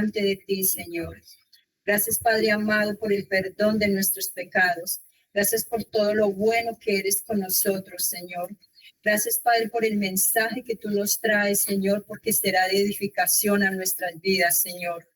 delante de ti, Señor. Gracias, Padre amado, por el perdón de nuestros pecados. Gracias por todo lo bueno que eres con nosotros, Señor. Gracias, Padre, por el mensaje que tú nos traes, Señor, porque será de edificación a nuestras vidas, Señor.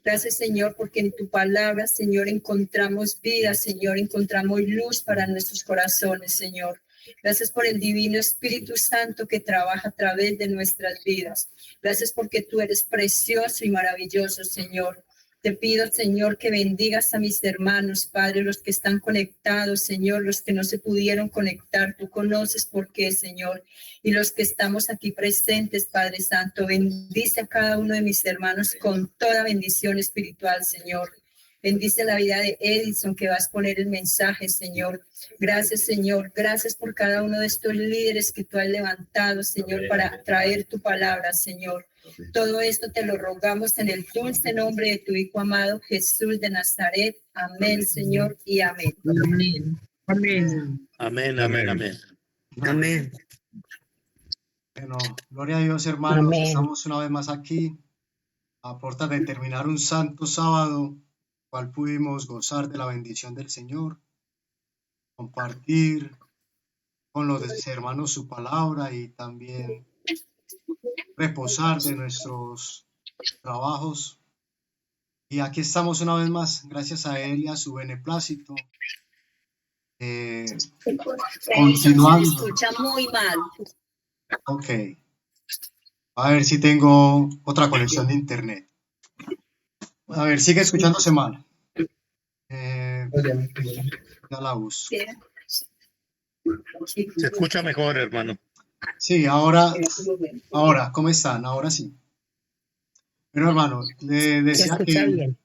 Gracias, Señor, porque en tu palabra, Señor, encontramos vida, Señor, encontramos luz para nuestros corazones, Señor. Gracias por el divino Espíritu Santo que trabaja a través de nuestras vidas. Gracias porque tú eres precioso y maravilloso, Señor. Te pido, Señor, que bendigas a mis hermanos, Padre, los que están conectados, Señor, los que no se pudieron conectar. Tú conoces por qué, Señor. Y los que estamos aquí presentes, Padre Santo, bendice a cada uno de mis hermanos con toda bendición espiritual, Señor. Bendice la vida de Edison, que vas a poner el mensaje, Señor. Gracias, Señor. Gracias por cada uno de estos líderes que tú has levantado, Señor, para traer tu palabra, Señor. Todo esto te lo rogamos en el dulce nombre de tu Hijo amado, Jesús de Nazaret. Amén, Señor, y amén. Amén. Amén. Amén, amén, amén. Amén. Bueno, gloria a Dios, hermanos. Amén. Estamos una vez más aquí a puertas de terminar un santo sábado, cual pudimos gozar de la bendición del Señor, compartir con los hermanos su palabra y también reposar de nuestros trabajos. Y aquí estamos una vez más, gracias a Él y a su beneplácito. Continuando. Se escucha muy mal. Ok. A ver si tengo otra conexión de internet. A ver, sigue escuchándose mal. Ya la uso. Se escucha mejor, hermano. Sí, ahora, ¿cómo están? Ahora sí. Bueno, hermano, le decía que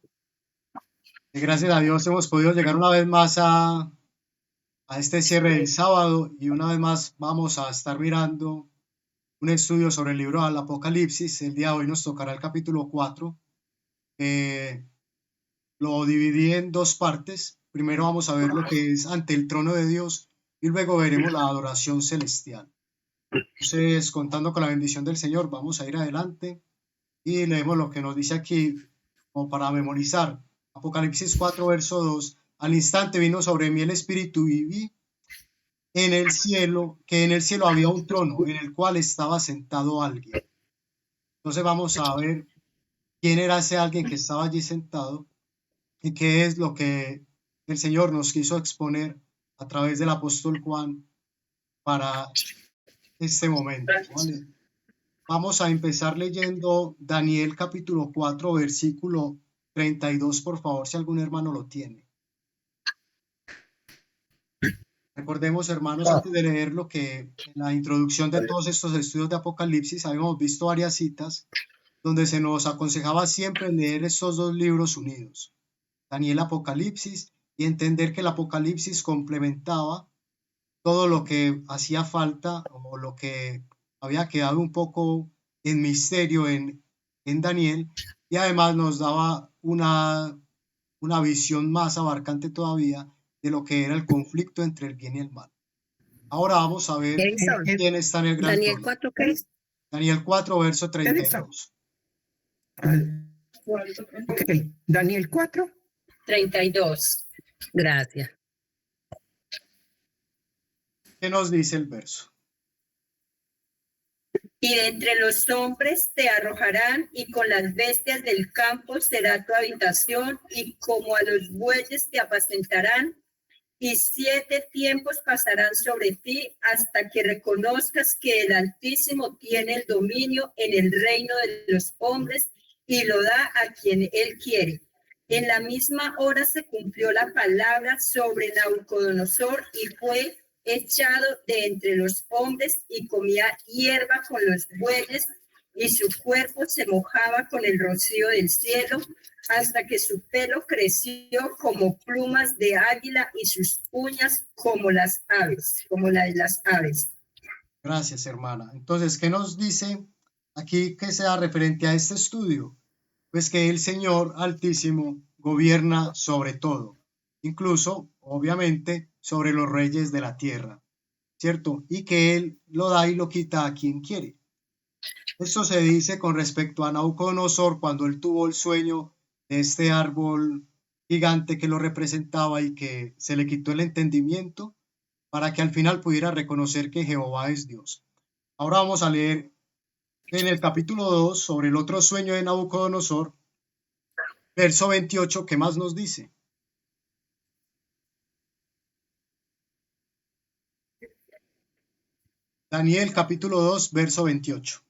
gracias a Dios hemos podido llegar una vez más a este cierre del sábado y una vez más vamos a estar mirando un estudio sobre el libro del Apocalipsis. El día de hoy nos tocará el capítulo 4. Lo dividí en dos partes. Primero vamos a ver lo que es ante el trono de Dios y luego veremos la adoración celestial. Entonces, contando con la bendición del Señor, vamos a ir adelante y leemos lo que nos dice aquí como para memorizar. Apocalipsis 4, verso 2. Al instante vino sobre mí el Espíritu y vi en el cielo, que en el cielo había un trono en el cual estaba sentado alguien. Entonces vamos a ver quién era ese alguien que estaba allí sentado y qué es lo que el Señor nos quiso exponer a través del apóstol Juan para este momento, ¿vale? Vamos a empezar leyendo Daniel capítulo 4, versículo 32, por favor, si algún hermano lo tiene. Recordemos, hermanos, antes de leer lo que en la introducción de todos estos estudios de Apocalipsis habíamos visto varias citas donde se nos aconsejaba siempre leer estos dos libros unidos, Daniel, Apocalipsis, y entender que el Apocalipsis complementaba todo lo que hacía falta o lo que había quedado un poco en misterio en Daniel, y además nos daba una visión más abarcante todavía de lo que era el conflicto entre el bien y el mal. Ahora vamos a ver quién está en el gran Daniel trono. 4, ¿qué es? Daniel 4, verso 32. Ok, Daniel 4. 32. Gracias. ¿Qué nos dice el verso? Y de entre los hombres te arrojarán, y con las bestias del campo será tu habitación, y como a los bueyes te apacentarán, y 7 tiempos pasarán sobre ti hasta que reconozcas que el Altísimo tiene el dominio en el reino de los hombres y lo da a quien él quiere. En la misma hora se cumplió la palabra sobre Nabucodonosor y fue echado de entre los hombres y comía hierba con los bueyes, y su cuerpo se mojaba con el rocío del cielo hasta que su pelo creció como plumas de águila y sus uñas como las aves, como la de las aves. Gracias, hermana. Entonces, ¿qué nos dice aquí que sea referente a este estudio? Pues que el Señor Altísimo gobierna sobre todo, incluso, obviamente, sobre los reyes de la tierra, ¿cierto? Y que Él lo da y lo quita a quien quiere. Esto se dice con respecto a Nabucodonosor cuando él tuvo el sueño de este árbol gigante que lo representaba y que se le quitó el entendimiento para que al final pudiera reconocer que Jehová es Dios. Ahora vamos a leer en el capítulo 2 sobre el otro sueño de Nabucodonosor, verso 28, ¿qué más nos dice? Daniel capítulo 2, verso 28.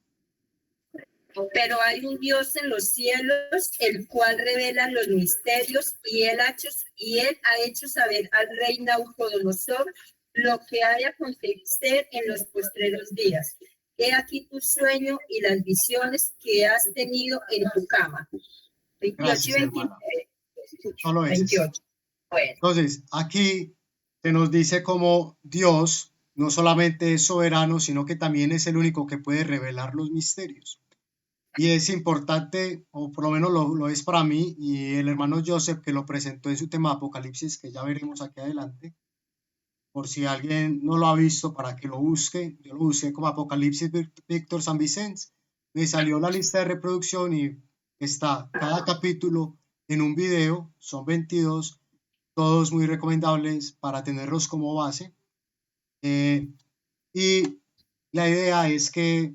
Pero hay un Dios en los cielos, el cual revela los misterios, y él ha hecho saber al rey Nabucodonosor lo que ha de acontecer en los postreros días. He aquí tu sueño y las visiones que has tenido en tu cama. 28 Gracias, y hermana. Solo ese. 28. Bueno. Entonces, aquí se nos dice como Dios no solamente es soberano, sino que también es el único que puede revelar los misterios. Y es importante, o por lo menos lo es para mí, y el hermano Joseph que lo presentó en su tema Apocalipsis, que ya veremos aquí adelante, por si alguien no lo ha visto para que lo busque. Yo lo busqué como Apocalipsis Víctor San Vicente, me salió la lista de reproducción y está cada capítulo en un video, son 22, todos muy recomendables para tenerlos como base. Y la idea es que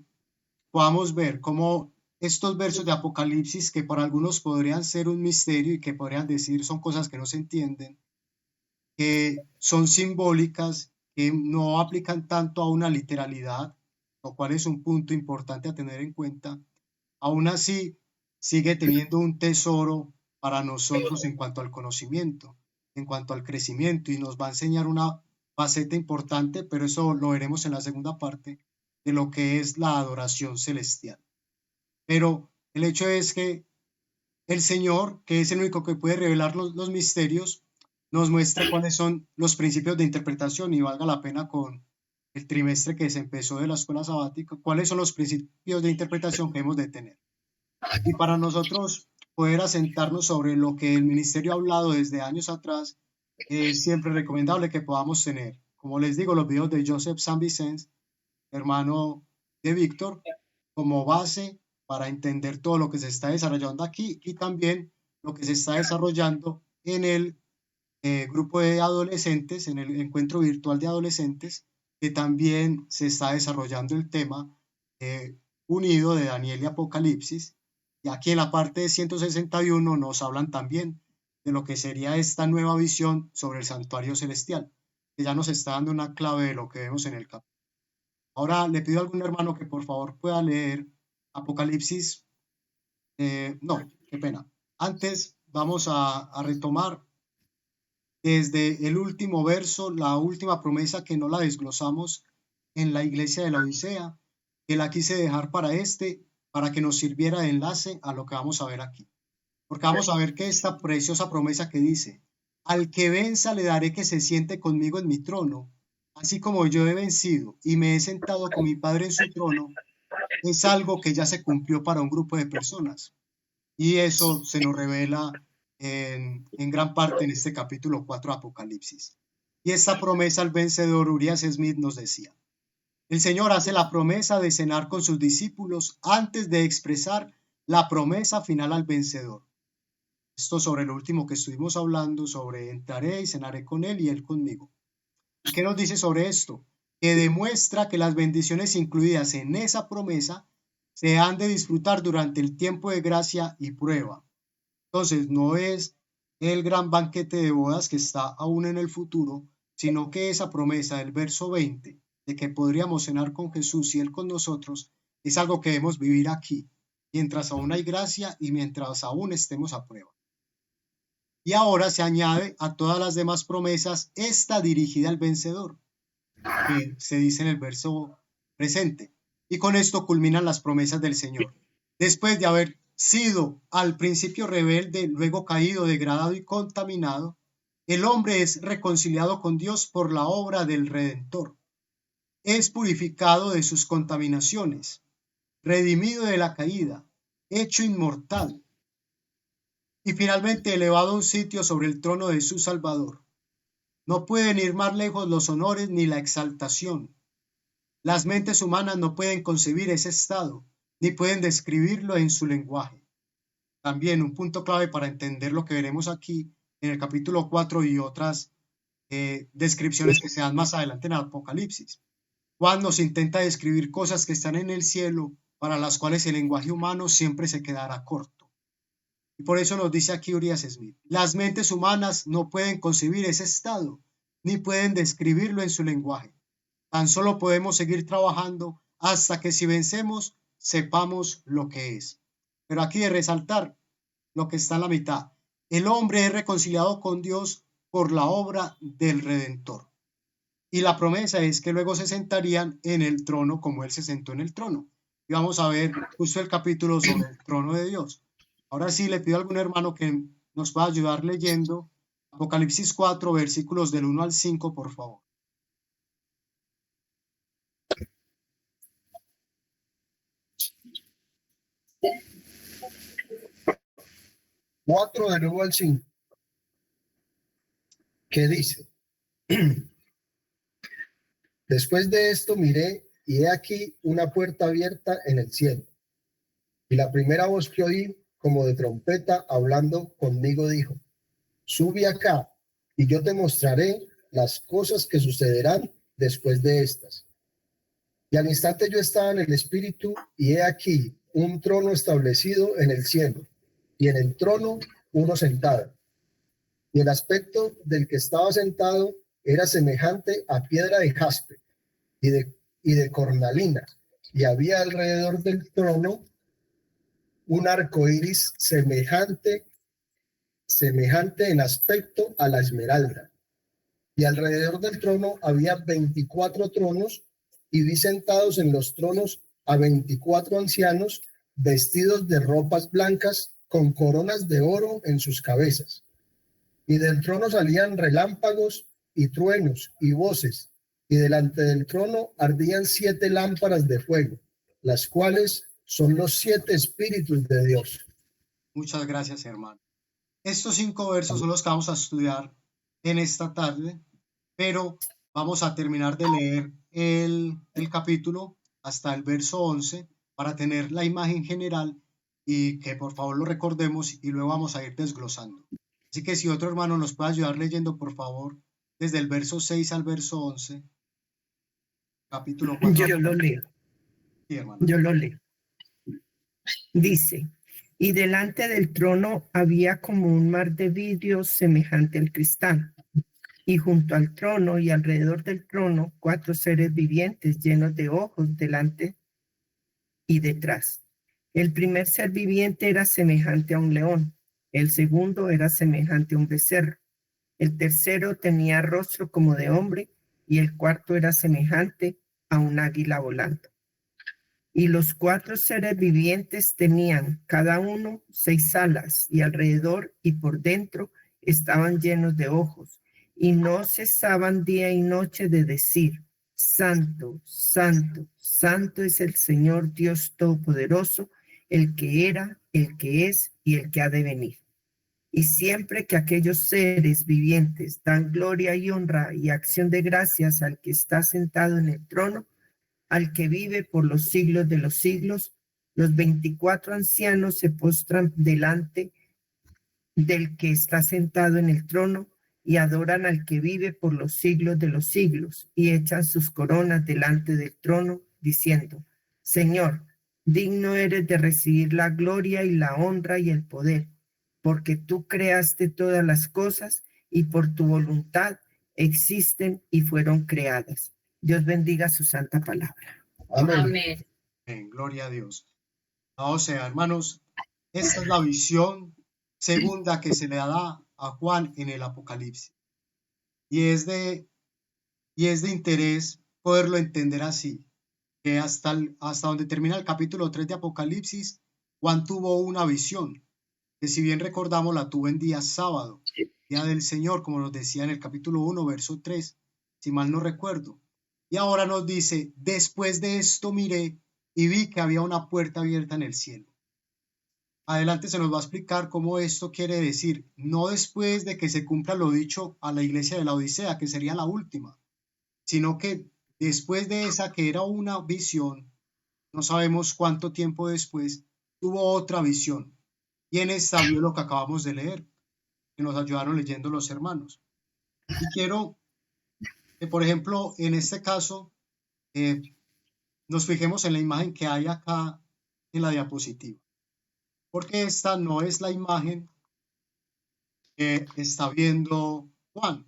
podamos ver cómo estos versos de Apocalipsis, que para algunos podrían ser un misterio y que podrían decir son cosas que no se entienden, que son simbólicas, que no aplican tanto a una literalidad, lo cual es un punto importante a tener en cuenta, aún así sigue teniendo un tesoro para nosotros en cuanto al conocimiento, en cuanto al crecimiento, y nos va a enseñar una faceta importante, pero eso lo veremos en la segunda parte, de lo que es la adoración celestial. Pero el hecho es que el Señor, que es el único que puede revelar los misterios, nos muestra cuáles son los principios de interpretación, y valga la pena con el trimestre que se empezó de la escuela sabática, cuáles son los principios de interpretación que hemos de tener. Y para nosotros poder asentarnos sobre lo que el ministerio ha hablado desde años atrás, es siempre recomendable que podamos tener, como les digo, los videos de Joseph San Vicente, hermano de Víctor, como base para entender todo lo que se está desarrollando aquí y también lo que se está desarrollando en el grupo de adolescentes, en el encuentro virtual de adolescentes, que también se está desarrollando el tema unido de Daniel y Apocalipsis. Y aquí en la parte de 161 nos hablan también de lo que sería esta nueva visión sobre el santuario celestial, que ya nos está dando una clave de lo que vemos en el capítulo. Ahora le pido a algún hermano que por favor pueda leer Apocalipsis. No, qué pena. Antes vamos a retomar desde el último verso, la última promesa que no la desglosamos en la iglesia de la Odisea, que la quise dejar para que nos sirviera de enlace a lo que vamos a ver aquí. Porque vamos a ver que esta preciosa promesa que dice, al que venza le daré que se siente conmigo en mi trono, así como yo he vencido y me he sentado con mi Padre en su trono, es algo que ya se cumplió para un grupo de personas. Y eso se nos revela en gran parte en este capítulo 4 de Apocalipsis. Y esta promesa al vencedor, Urias Smith nos decía, el Señor hace la promesa de cenar con sus discípulos antes de expresar la promesa final al vencedor. Esto sobre lo último que estuvimos hablando, sobre entraré y cenaré con él y él conmigo. ¿Y qué nos dice sobre esto? Que demuestra que las bendiciones incluidas en esa promesa se han de disfrutar durante el tiempo de gracia y prueba. Entonces, no es el gran banquete de bodas que está aún en el futuro, sino que esa promesa del verso 20, de que podríamos cenar con Jesús y Él con nosotros, es algo que debemos vivir aquí, mientras aún hay gracia y mientras aún estemos a prueba. Y ahora se añade a todas las demás promesas esta dirigida al vencedor, que se dice en el verso presente. Y con esto culminan las promesas del Señor. Después de haber sido al principio rebelde, luego caído, degradado y contaminado, el hombre es reconciliado con Dios por la obra del Redentor. Es purificado de sus contaminaciones, redimido de la caída, hecho inmortal y finalmente elevado a un sitio sobre el trono de su Salvador. No pueden ir más lejos los honores ni la exaltación. Las mentes humanas no pueden concebir ese estado, ni pueden describirlo en su lenguaje. También un punto clave para entender lo que veremos aquí en el capítulo 4 y otras descripciones que se dan más adelante en el Apocalipsis. Juan nos intenta describir cosas que están en el cielo para las cuales el lenguaje humano siempre se quedará corto. Y por eso nos dice aquí Urias Smith, las mentes humanas no pueden concebir ese estado, ni pueden describirlo en su lenguaje. Tan solo podemos seguir trabajando hasta que si vencemos, sepamos lo que es. Pero aquí de resaltar lo que está en la mitad. El hombre es reconciliado con Dios por la obra del Redentor. Y la promesa es que luego se sentarían en el trono como Él se sentó en el trono. Y vamos a ver justo el capítulo sobre el trono de Dios. Ahora sí le pido a algún hermano que nos pueda ayudar leyendo Apocalipsis 4, versículos del 1 al 5, por favor. 4 del 1 al 5, que dice: Después de esto miré, y he aquí una puerta abierta en el cielo. Y la primera voz que oí, como de trompeta, hablando conmigo, dijo: Sube acá, y yo te mostraré las cosas que sucederán después de estas. Y al instante yo estaba en el espíritu, y he aquí un trono establecido en el cielo, y en el trono uno sentado. Y el aspecto del que estaba sentado era semejante a piedra de jaspe y de cornalina, y había alrededor del trono un arco iris semejante en aspecto a la esmeralda. Y alrededor del trono había 24 tronos, y vi sentados en los tronos a 24 ancianos vestidos de ropas blancas con coronas de oro en sus cabezas. Y del trono salían relámpagos y truenos y voces, y delante del trono ardían 7 lámparas de fuego, las cuales son los 7 espíritus de Dios. Muchas gracias, hermano. Estos 5 versos son los que vamos a estudiar en esta tarde, pero vamos a terminar de leer el capítulo hasta el verso 11 para tener la imagen general y que por favor lo recordemos, y luego vamos a ir desglosando. Así que si otro hermano nos puede ayudar leyendo, por favor, desde el verso 6 al verso 11, capítulo 4. Yo lo leo. Sí, hermano. Yo lo leo. Dice: y delante del trono había como un mar de vidrio semejante al cristal, y junto al trono y alrededor del trono 4 seres vivientes llenos de ojos delante y detrás. El primer ser viviente era semejante a un león, el segundo era semejante a un becerro, el tercero tenía rostro como de hombre, y el cuarto era semejante a un águila volando. Y los 4 seres vivientes tenían cada uno 6 alas, y alrededor y por dentro estaban llenos de ojos, y no cesaban día y noche de decir: Santo, santo, santo es el Señor Dios Todopoderoso, el que era, el que es y el que ha de venir. Y siempre que aquellos seres vivientes dan gloria y honra y acción de gracias al que está sentado en el trono, al que vive por los siglos de los siglos, los 24 ancianos se postran delante del que está sentado en el trono y adoran al que vive por los siglos de los siglos, y echan sus coronas delante del trono, diciendo: Señor, digno eres de recibir la gloria y la honra y el poder, porque tú creaste todas las cosas, y por tu voluntad existen y fueron creadas. Dios bendiga su santa palabra. Amén. Amén. Amén. Gloria a Dios. O sea, hermanos, esta es la visión segunda que se le da a Juan en el Apocalipsis. Y es de interés poderlo entender así, que hasta donde termina el capítulo 3 de Apocalipsis, Juan tuvo una visión, que si bien recordamos la tuvo en día sábado, día del Señor, como nos decía en el capítulo 1, verso 3, si mal no recuerdo. Y ahora nos dice: después de esto miré y vi que había una puerta abierta en el cielo. Adelante se nos va a explicar cómo esto quiere decir, no después de que se cumpla lo dicho a la iglesia de la Odisea, que sería la última, sino que después de esa, que era una visión, no sabemos cuánto tiempo después, tuvo otra visión. Y en esta vio lo que acabamos de leer, que nos ayudaron leyendo los hermanos. Y quiero que, por ejemplo, en este caso, nos fijemos en la imagen que hay acá en la diapositiva. Porque esta no es la imagen que está viendo Juan,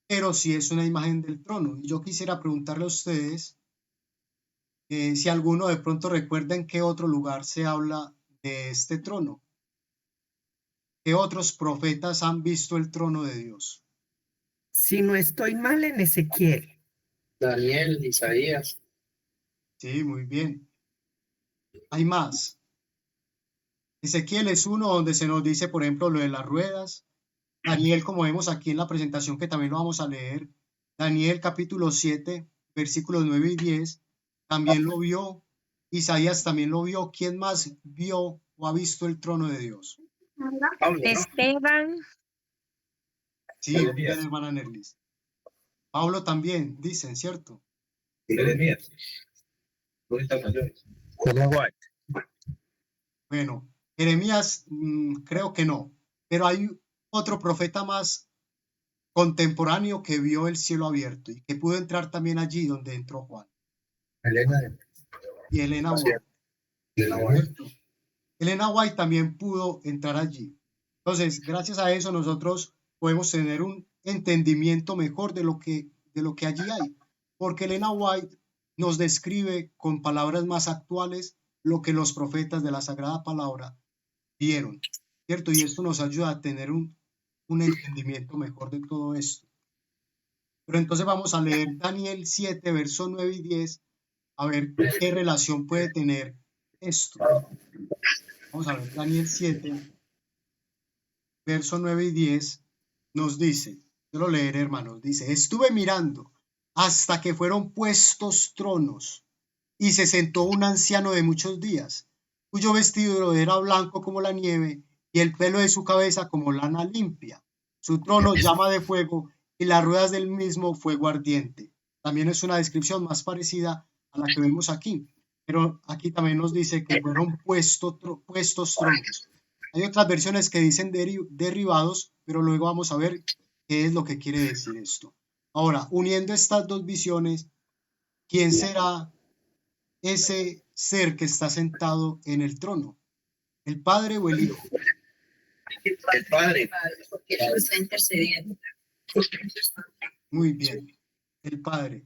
pero sí es una imagen del trono. Y yo quisiera preguntarle a ustedes si alguno de pronto recuerda en qué otro lugar se habla de este trono. ¿Qué otros profetas han visto el trono de Dios? Si no estoy mal, en Ezequiel. Daniel, Isaías. Sí, muy bien. Hay más. Ezequiel es uno donde se nos dice, por ejemplo, lo de las ruedas. Daniel, como vemos aquí en la presentación, que también lo vamos a leer. Daniel capítulo 7, versículos 9 y 10, también lo vio. Isaías también lo vio. ¿Quién más vio o ha visto el trono de Dios? Pablo, ¿no? Esteban, Sí, muy bien, hermana Nerlis. Pablo también, dicen, ¿cierto? Jeremías. Bueno, Jeremías, creo que no, pero hay otro profeta más contemporáneo que vio el cielo abierto y que pudo entrar también allí donde entró Juan. Y Elena White. ¿Cierto? Elena White también pudo entrar allí. Entonces, gracias a eso nosotros podemos tener un entendimiento mejor de lo que allí hay, porque Elena White nos describe con palabras más actuales lo que los profetas de la Sagrada Palabra vieron, ¿cierto? Y esto nos ayuda a tener un entendimiento mejor de todo esto. Pero entonces vamos a leer Daniel 7, versos 9 y 10, a ver qué relación puede tener esto. Vamos a ver, Daniel 7, versos 9 y 10, nos dice, yo lo leeré, hermanos, dice, estuve mirando hasta que fueron puestos tronos y se sentó un anciano de muchos días, cuyo vestido era blanco como la nieve y el pelo de su cabeza como lana limpia. Su trono llama de fuego y las ruedas del mismo fuego ardiente. También es una descripción más parecida a la que vemos aquí, pero aquí también nos dice que fueron puestos tronos. Hay otras versiones que dicen derribados, pero luego vamos a ver qué es lo que quiere decir esto. Ahora, uniendo estas dos visiones, ¿quién será ese ser que está sentado en el trono? ¿El Padre o el Hijo? El Padre. Porque Él está intercediendo. Muy bien, el Padre.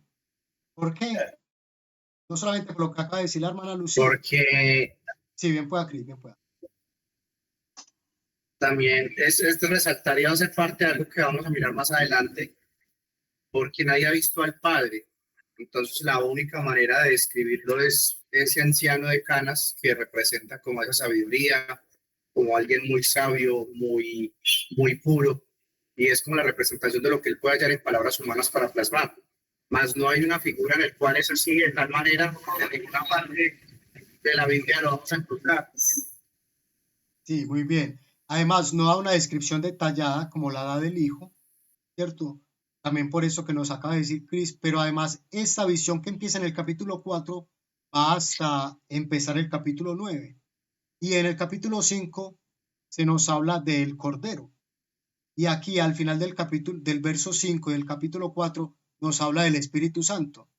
¿Por qué? No solamente por lo que acaba de decir la hermana Lucía. Porque Sí, bien pueda, Cris, bien pueda. también esto resaltaría o hacer parte de algo que vamos a mirar más adelante, porque nadie ha visto al Padre. Entonces la única manera de describirlo es ese anciano de canas que representa como esa sabiduría, como alguien muy sabio, muy puro, y es como la representación de lo que él puede hallar en palabras humanas para plasmar. Más no hay una figura en la cual es así de tal manera, de ninguna parte de la Biblia lo vamos a encontrar. Sí, muy bien. Además, no da una descripción detallada como la da del Hijo, ¿cierto? También por eso que nos acaba de decir Cris, pero además esta visión que empieza en el capítulo 4 va hasta empezar el capítulo 9. Y en el capítulo 5 se nos habla del Cordero. Y aquí al final del capítulo, del verso 5 del capítulo 4, nos habla del Espíritu Santo.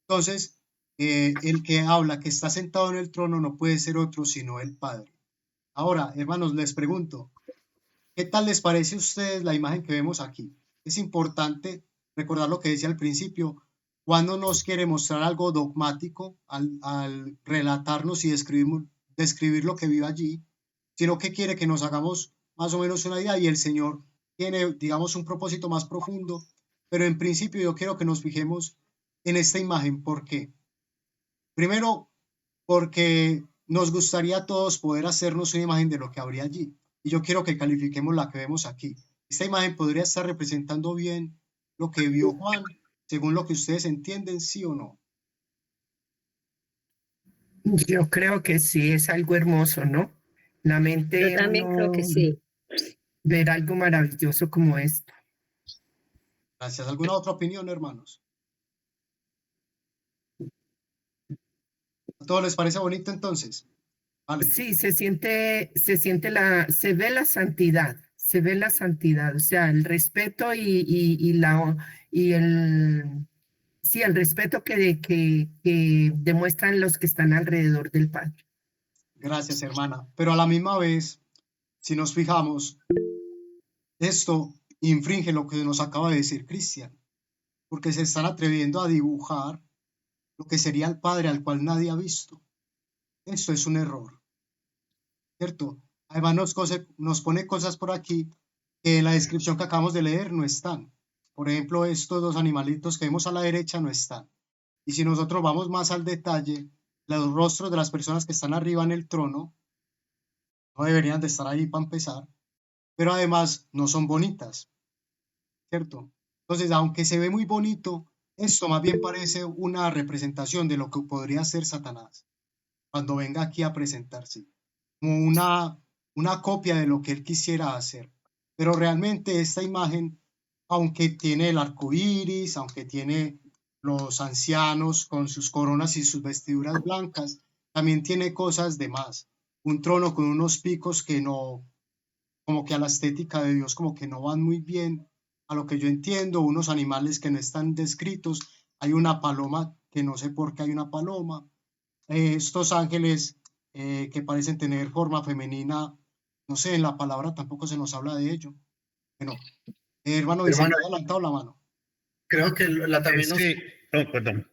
Entonces, el que habla, que está sentado en el trono, no puede ser otro sino el Padre. Ahora, hermanos, les pregunto, ¿qué tal les parece a ustedes la imagen que vemos aquí? Es importante recordar lo que decía al principio, cuando nos quiere mostrar algo dogmático al relatarnos y describir lo que vive allí, sino que quiere que nos hagamos más o menos una idea y el Señor tiene, digamos, un propósito más profundo, pero en principio yo quiero que nos fijemos en esta imagen. ¿Por qué? Primero, porque nos gustaría a todos poder hacernos una imagen de lo que habría allí. Y yo quiero que califiquemos la que vemos aquí. Esta imagen podría estar representando bien lo que vio Juan, según lo que ustedes entienden, sí o no. Yo creo que sí, es algo hermoso, ¿no? La mente yo también creo que sí. ver algo maravilloso como esto. Gracias. ¿Alguna otra opinión, hermanos? ¿A todos les parece bonito entonces? Vale. Sí, se ve la santidad, o sea, el respeto sí, el respeto que demuestran los que están alrededor del Padre. Gracias, hermana. Pero a la misma vez, si nos fijamos, esto infringe lo que nos acaba de decir Cristian, porque se están atreviendo a dibujar lo que sería el Padre al cual nadie ha visto. Esto es un error, ¿cierto? Además nos pone cosas por aquí que en la descripción que acabamos de leer no están. Por ejemplo, estos dos animalitos que vemos a la derecha no están. Y si nosotros vamos más al detalle, los rostros de las personas que están arriba en el trono no deberían de estar ahí para empezar, pero además no son bonitas, ¿cierto? Entonces, aunque se ve muy bonito, esto más bien parece una representación de lo que podría ser Satanás cuando venga aquí a presentarse, como una copia de lo que él quisiera hacer. Pero realmente esta imagen, aunque tiene el arco iris, aunque tiene los ancianos con sus coronas y sus vestiduras blancas, también tiene cosas de más. Un trono con unos picos que no, como que a la estética de Dios, como que no van muy bien, a lo que yo entiendo, unos animales que no están descritos, hay una paloma que no sé por qué hay una paloma, estos ángeles que parecen tener forma femenina, no sé, en la palabra tampoco se nos habla de ello. Bueno, hermano Vicente, Hermano, ¿ha levantado la mano? creo que también Sí, oh, perdón.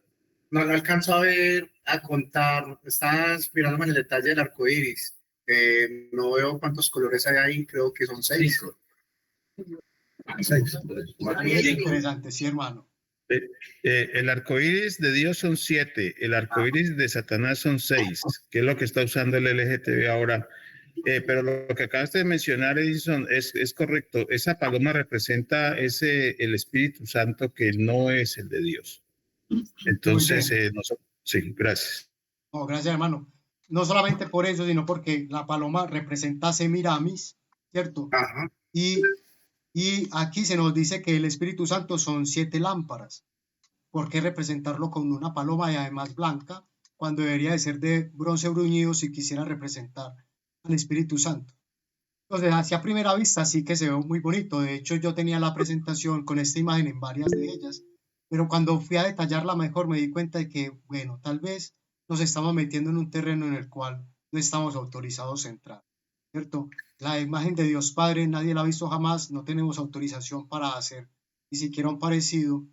no alcanzo a ver, a contar, estás mirándome en el detalle del arco iris. No veo cuántos colores hay ahí, creo que son 6. 6. Es interesante, sí, hermano. El arco iris de Dios son 7, el arco iris de Satanás son 6, que es lo que está usando el LGTB ahora. Pero lo que acabaste de mencionar, Edison, es correcto. Esa paloma representa el Espíritu Santo que no es el de Dios. Entonces, sí, gracias. No, gracias, hermano. No solamente por eso, sino porque la paloma representa a Semiramis, ¿cierto? Ajá. Y aquí se nos dice que el Espíritu Santo son 7 lámparas. ¿Por qué representarlo con una paloma y además blanca, cuando debería de ser de bronce bruñido si quisiera representar al Espíritu Santo? Entonces, hacia primera vista sí que se ve muy bonito. De hecho, yo tenía la presentación con esta imagen en varias de ellas, pero cuando fui a detallarla mejor me di cuenta de que, bueno, tal vez nos estamos metiendo en un terreno en el cual no estamos autorizados a entrar, ¿cierto? La imagen de Dios Padre nadie la ha visto jamás, no tenemos autorización para hacer ni siquiera un parecido.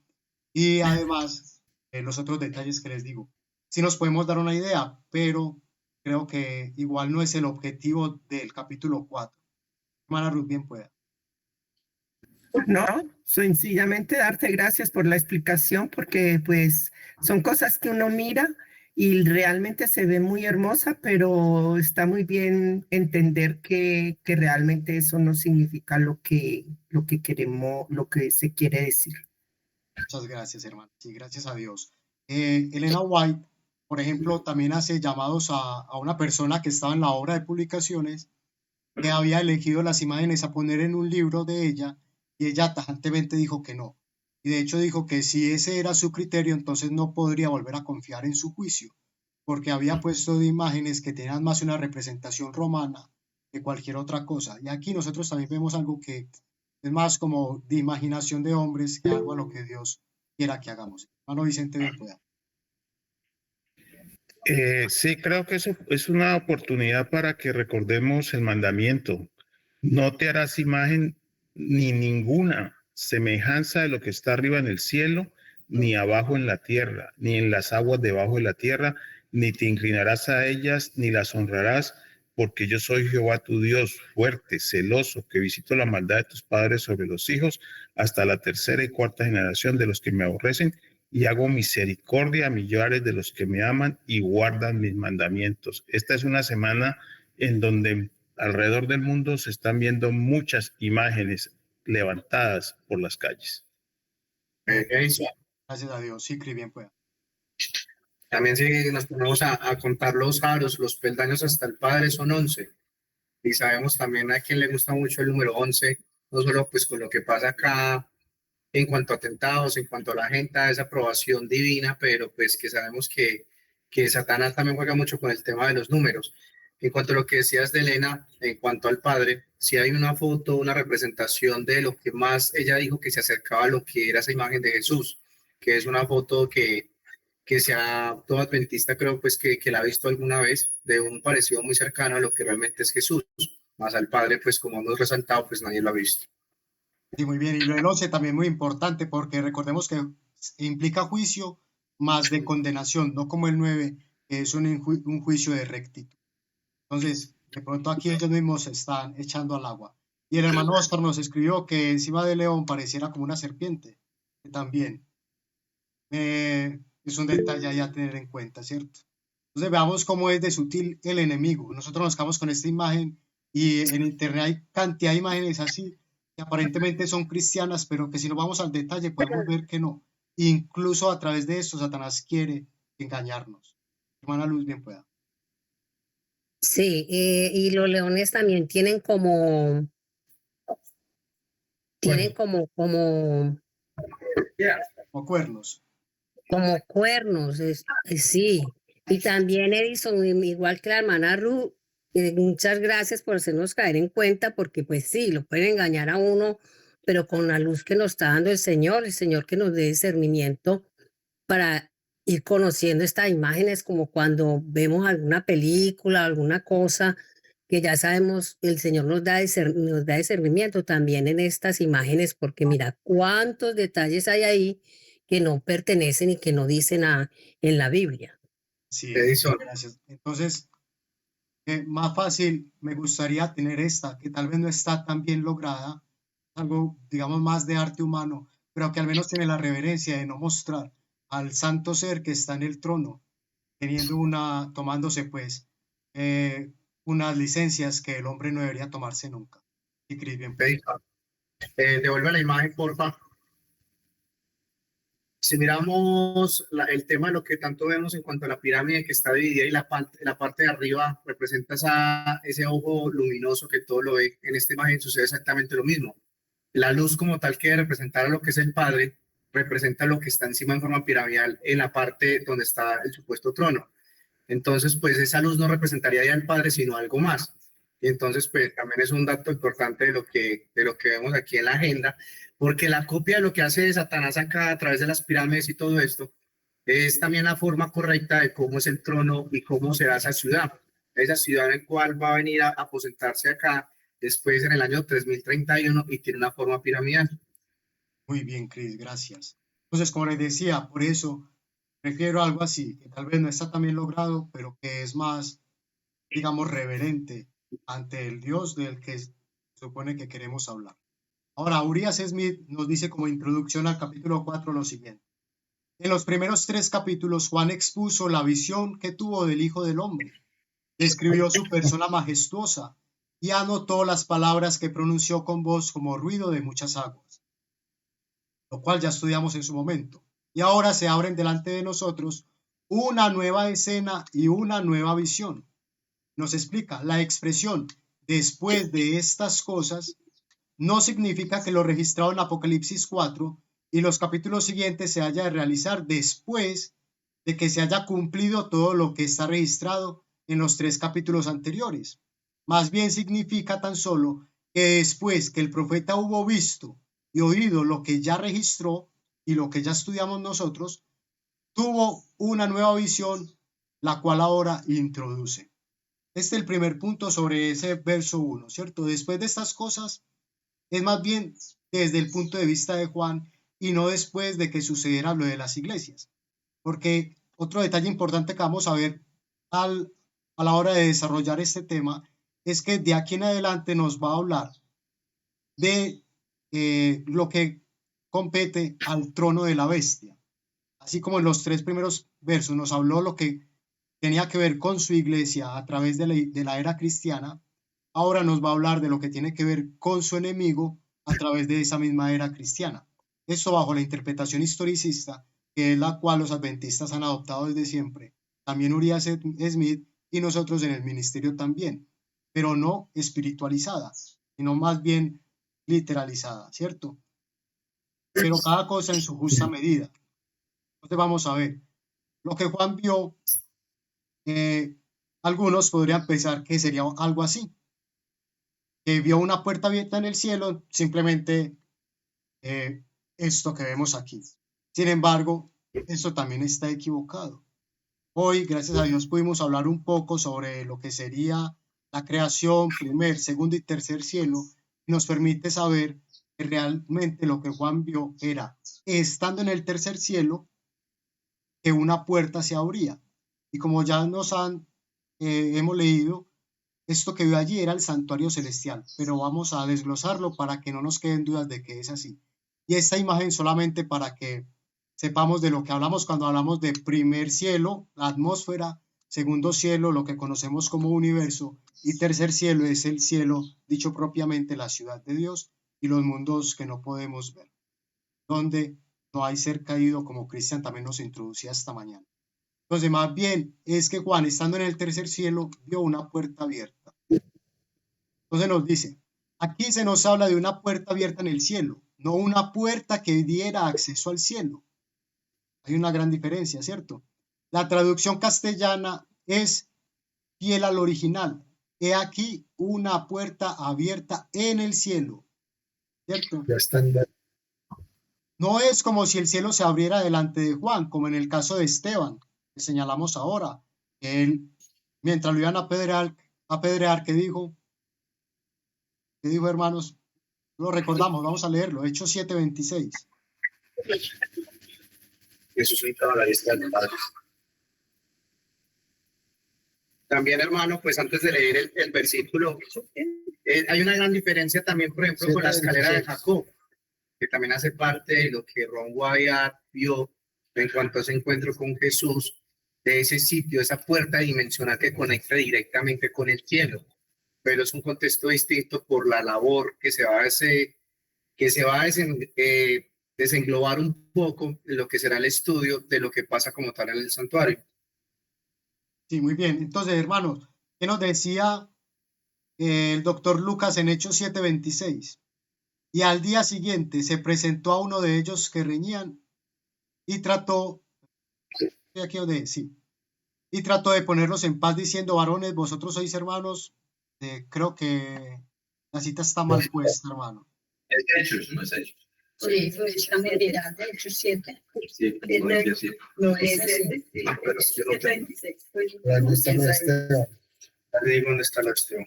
Y además, los otros detalles que les digo, sí nos podemos dar una idea, pero creo que igual no es el objetivo del capítulo 4. Hermana Ruth, bien pueda. No, sencillamente darte gracias por la explicación, porque pues son cosas que uno mira y realmente se ve muy hermosa, pero está muy bien entender que realmente eso no significa lo que queremos, lo que se quiere decir. Muchas gracias, hermano. Sí, gracias a Dios. Elena White, por ejemplo, también hace llamados a una persona que estaba en la obra de publicaciones, que había elegido las imágenes a poner en un libro de ella, y ella tajantemente dijo que no. Y de hecho dijo que si ese era su criterio, entonces no podría volver a confiar en su juicio, porque había puesto de imágenes que tenían más una representación romana que cualquier otra cosa. Y aquí nosotros también vemos algo que es más como de imaginación de hombres que algo a lo que Dios quiera que hagamos. Hermano Vicente, bien pueda. Sí, creo que eso es una oportunidad para que recordemos el mandamiento. No te harás imagen ni ninguna semejanza de lo que está arriba en el cielo, ni abajo en la tierra, ni en las aguas debajo de la tierra, ni te inclinarás a ellas, ni las honrarás, porque yo soy Jehová tu Dios, fuerte, celoso, que visito la maldad de tus padres sobre los hijos hasta la tercera y cuarta generación de los que me aborrecen, y hago misericordia a millares de los que me aman y guardan mis mandamientos. Esta es una semana en donde alrededor del mundo se están viendo muchas imágenes levantadas por las calles. Gracias a Dios. Sí, Cris, bien pueda. También si nos ponemos a contar los aros, los peldaños hasta el Padre son 11. Y sabemos también a quien le gusta mucho el número 11, no solo pues con lo que pasa acá en cuanto a atentados, en cuanto a la gente, a esa aprobación divina, pero pues que sabemos que que Satanás también juega mucho con el tema de los números. En cuanto a lo que decías de Elena, en cuanto al Padre, si hay una foto, una representación de lo que más ella dijo que se acercaba a lo que era esa imagen de Jesús, que es una foto que sea todo adventista, creo pues que la ha visto alguna vez, de un parecido muy cercano a lo que realmente es Jesús, más al Padre, pues como hemos resaltado, pues nadie lo ha visto. Sí, muy bien. Y lo del 11 también muy importante porque recordemos que implica juicio más de condenación, no como el 9, que es un juicio de rectitud. Entonces, de pronto aquí ellos mismos se están echando al agua. Y el hermano Oscar nos escribió que encima del león pareciera como una serpiente, que también es un detalle ahí a tener en cuenta, ¿cierto? Entonces veamos cómo es de sutil el enemigo. Nosotros nos quedamos con esta imagen y en internet hay cantidad de imágenes así que aparentemente son cristianas, pero que si nos vamos al detalle podemos ver que no. Incluso a través de esto Satanás quiere engañarnos. Hermana Luz, bien pueda. Sí, y los leones también tienen O cuernos. como cuernos, sí. Y también Edison, igual que la hermana Ruth, muchas gracias por hacernos caer en cuenta, porque pues sí, lo pueden engañar a uno, pero con la luz que nos está dando el Señor que nos dé discernimiento para ir conociendo estas imágenes, como cuando vemos alguna película, alguna cosa, que ya sabemos, el Señor nos da discernimiento también en estas imágenes, porque mira cuántos detalles hay ahí que no pertenecen y que no dicen en la Biblia. Sí, Edison. gracias. Entonces, más fácil, me gustaría tener esta, que tal vez no está tan bien lograda, algo, digamos, más de arte humano, pero que al menos tiene la reverencia de no mostrar al santo ser que está en el trono, tomándose pues unas licencias que el hombre no debería tomarse nunca. Y Cris, bien. Edison, devuelve la imagen, porfa. Si miramos el tema de lo que tanto vemos en cuanto a la pirámide que está dividida y la parte de arriba representa ese ojo luminoso que todo lo ve, en esta imagen sucede exactamente lo mismo. La luz como tal que representara lo que es el Padre, representa lo que está encima en forma piramidal en la parte donde está el supuesto trono. Entonces, pues esa luz no representaría ya al Padre, sino algo más. Y entonces, pues también es un dato importante de lo que vemos aquí en la agenda, porque la copia de lo que hace Satanás acá a través de las pirámides y todo esto, es también la forma correcta de cómo es el trono y cómo será esa ciudad en la cual va a venir a aposentarse acá después en el año 3031 y tiene una forma piramidal. Muy bien, Cris, gracias. Entonces, como les decía, por eso prefiero algo así, que tal vez no está tan bien logrado, pero que es más, digamos, reverente ante el Dios del que se supone que queremos hablar. Ahora, Urias Smith nos dice como introducción al capítulo 4 lo siguiente. En los primeros 3 capítulos, Juan expuso la visión que tuvo del Hijo del Hombre, describió su persona majestuosa y anotó las palabras que pronunció con voz como ruido de muchas aguas, lo cual ya estudiamos en su momento. Y ahora se abren delante de nosotros una nueva escena y una nueva visión. Nos explica la expresión después de estas cosas no significa que lo registrado en Apocalipsis 4 y los capítulos siguientes se haya de realizar después de que se haya cumplido todo lo que está registrado en los 3 capítulos anteriores. Más bien significa tan solo que después que el profeta hubo visto y oído lo que ya registró y lo que ya estudiamos nosotros, tuvo una nueva visión, la cual ahora introduce. Este es el primer punto sobre ese verso 1, ¿cierto? Después de estas cosas, es más bien desde el punto de vista de Juan y no después de que sucediera lo de las iglesias. Porque otro detalle importante que vamos a ver a la hora de desarrollar este tema es que de aquí en adelante nos va a hablar de lo que compete al trono de la bestia. Así como en los 3 primeros versos nos habló lo que tenía que ver con su iglesia a través de la era cristiana, ahora nos va a hablar de lo que tiene que ver con su enemigo a través de esa misma era cristiana. Esto bajo la interpretación historicista, que es la cual los adventistas han adoptado desde siempre, también Urias Smith y nosotros en el ministerio también, pero no espiritualizada, sino más bien literalizada, ¿cierto? Pero cada cosa en su justa medida. Entonces vamos a ver. Lo que Juan vio algunos podrían pensar que sería algo así, que vio una puerta abierta en el cielo, simplemente esto que vemos aquí. Sin embargo, esto también está equivocado. Hoy, gracias a Dios, pudimos hablar un poco sobre lo que sería la creación, primer, segundo y tercer cielo, y nos permite saber que realmente lo que Juan vio era, estando en el tercer cielo, que una puerta se abría. Y como ya hemos leído, esto que vio allí era el santuario celestial, pero vamos a desglosarlo para que no nos queden dudas de que es así. Y esta imagen solamente para que sepamos de lo que hablamos cuando hablamos de primer cielo, la atmósfera, segundo cielo, lo que conocemos como universo, y tercer cielo es el cielo, dicho propiamente la ciudad de Dios y los mundos que no podemos ver, donde no hay ser caído, como Cristian también nos introducía esta mañana. Entonces, más bien es que Juan, estando en el tercer cielo, vio una puerta abierta. Entonces nos dice, aquí se nos habla de una puerta abierta en el cielo, no una puerta que diera acceso al cielo. Hay una gran diferencia, ¿cierto? La traducción castellana es fiel al original. He aquí una puerta abierta en el cielo, ¿cierto? Ya están. No es como si el cielo se abriera delante de Juan, como en el caso de Esteban, que señalamos ahora, que él, mientras lo iban a apedrear, ¿qué dijo? ¿Qué dijo, hermanos? Lo recordamos, vamos a leerlo, Hechos 7:26. Jesús entraba a la lista del Padre. También, hermano, pues antes de leer el versículo, hay una gran diferencia también, por ejemplo, con la escalera de Jacob, que también hace parte de lo que Ron Wyatt vio en cuanto a ese encuentro con Jesús, de ese sitio, esa puerta dimensional que conecta directamente con el cielo. Pero es un contexto distinto por la labor que se va a desenglobar un poco de lo que será el estudio de lo que pasa como tal en el santuario. Sí, muy bien. Entonces, hermanos, ¿qué nos decía el doctor Lucas en Hechos 7:26? Y al día siguiente se presentó a uno de ellos que reñían y trató de ponerlos en paz diciendo, varones, vosotros sois hermanos. Creo que la cita está mal puesta, hermano. Es Hechos, no es Hechos. Sí, está medida, de hecho, 7. Sí, como decía, sí. No es Pero yo no tengo. 26. ¿Dónde está Esteban? Te digo dónde está la cuestión.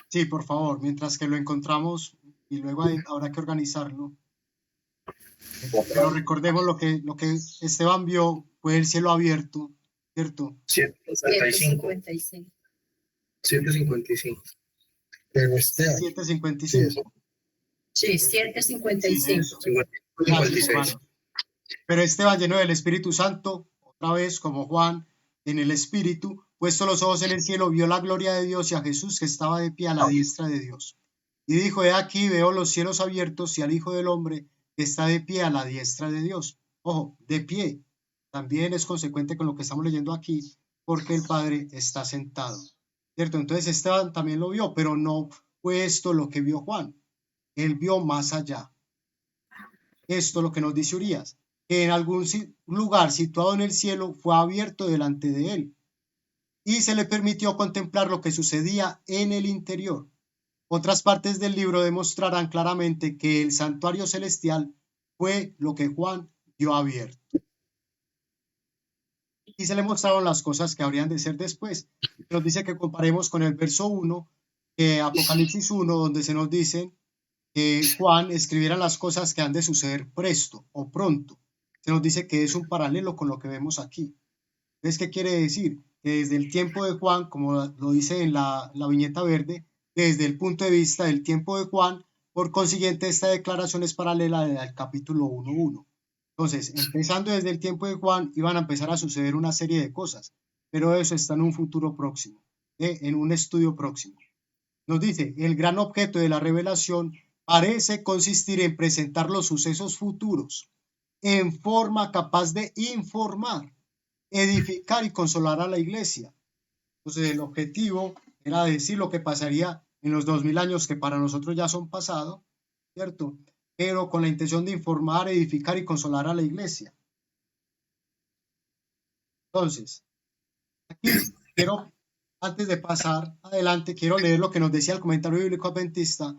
Sí, por favor, mientras que lo encontramos y luego habrá que organizarlo. Pero recordemos lo que Esteban vio fue el cielo abierto, ¿cierto? 155. 155. Pero Esteban. 7:55. Sí, 7:55. 56. Pero Esteban, lleno del Espíritu Santo, otra vez como Juan, en el Espíritu, puesto los ojos en el cielo, vio la gloria de Dios y a Jesús que estaba de pie a la diestra de Dios. Y dijo, he aquí, veo los cielos abiertos y al Hijo del Hombre que está de pie a la diestra de Dios. Ojo, de pie. También es consecuente con lo que estamos leyendo aquí, porque el Padre está sentado, ¿cierto? Entonces Esteban también lo vio, pero no fue esto lo que vio Juan. Él vio más allá. Esto es lo que nos dice Urias, que en algún lugar situado en el cielo fue abierto delante de él y se le permitió contemplar lo que sucedía en el interior. Otras partes del libro demostrarán claramente que el santuario celestial fue lo que Juan vio abierto. Y se le mostraron las cosas que habrían de ser después. Nos dice que comparemos con el verso 1, Apocalipsis 1, donde se nos dice que Juan escribiera las cosas que han de suceder presto o pronto. Se nos dice que es un paralelo con lo que vemos aquí. Entonces, ¿qué quiere decir? Que desde el tiempo de Juan, como lo dice en la viñeta verde, desde el punto de vista del tiempo de Juan, por consiguiente, esta declaración es paralela al capítulo 1:1. Entonces, empezando desde el tiempo de Juan, iban a empezar a suceder una serie de cosas, pero eso está en un futuro próximo, en un estudio próximo. Nos dice, el gran objeto de la revelación parece consistir en presentar los sucesos futuros en forma capaz de informar, edificar y consolar a la iglesia. Entonces, el objetivo era decir lo que pasaría en los 2000 años que para nosotros ya son pasado, ¿cierto? Pero con la intención de informar, edificar y consolar a la iglesia. Entonces, aquí quiero, antes de pasar adelante, quiero leer lo que nos decía el comentario bíblico adventista,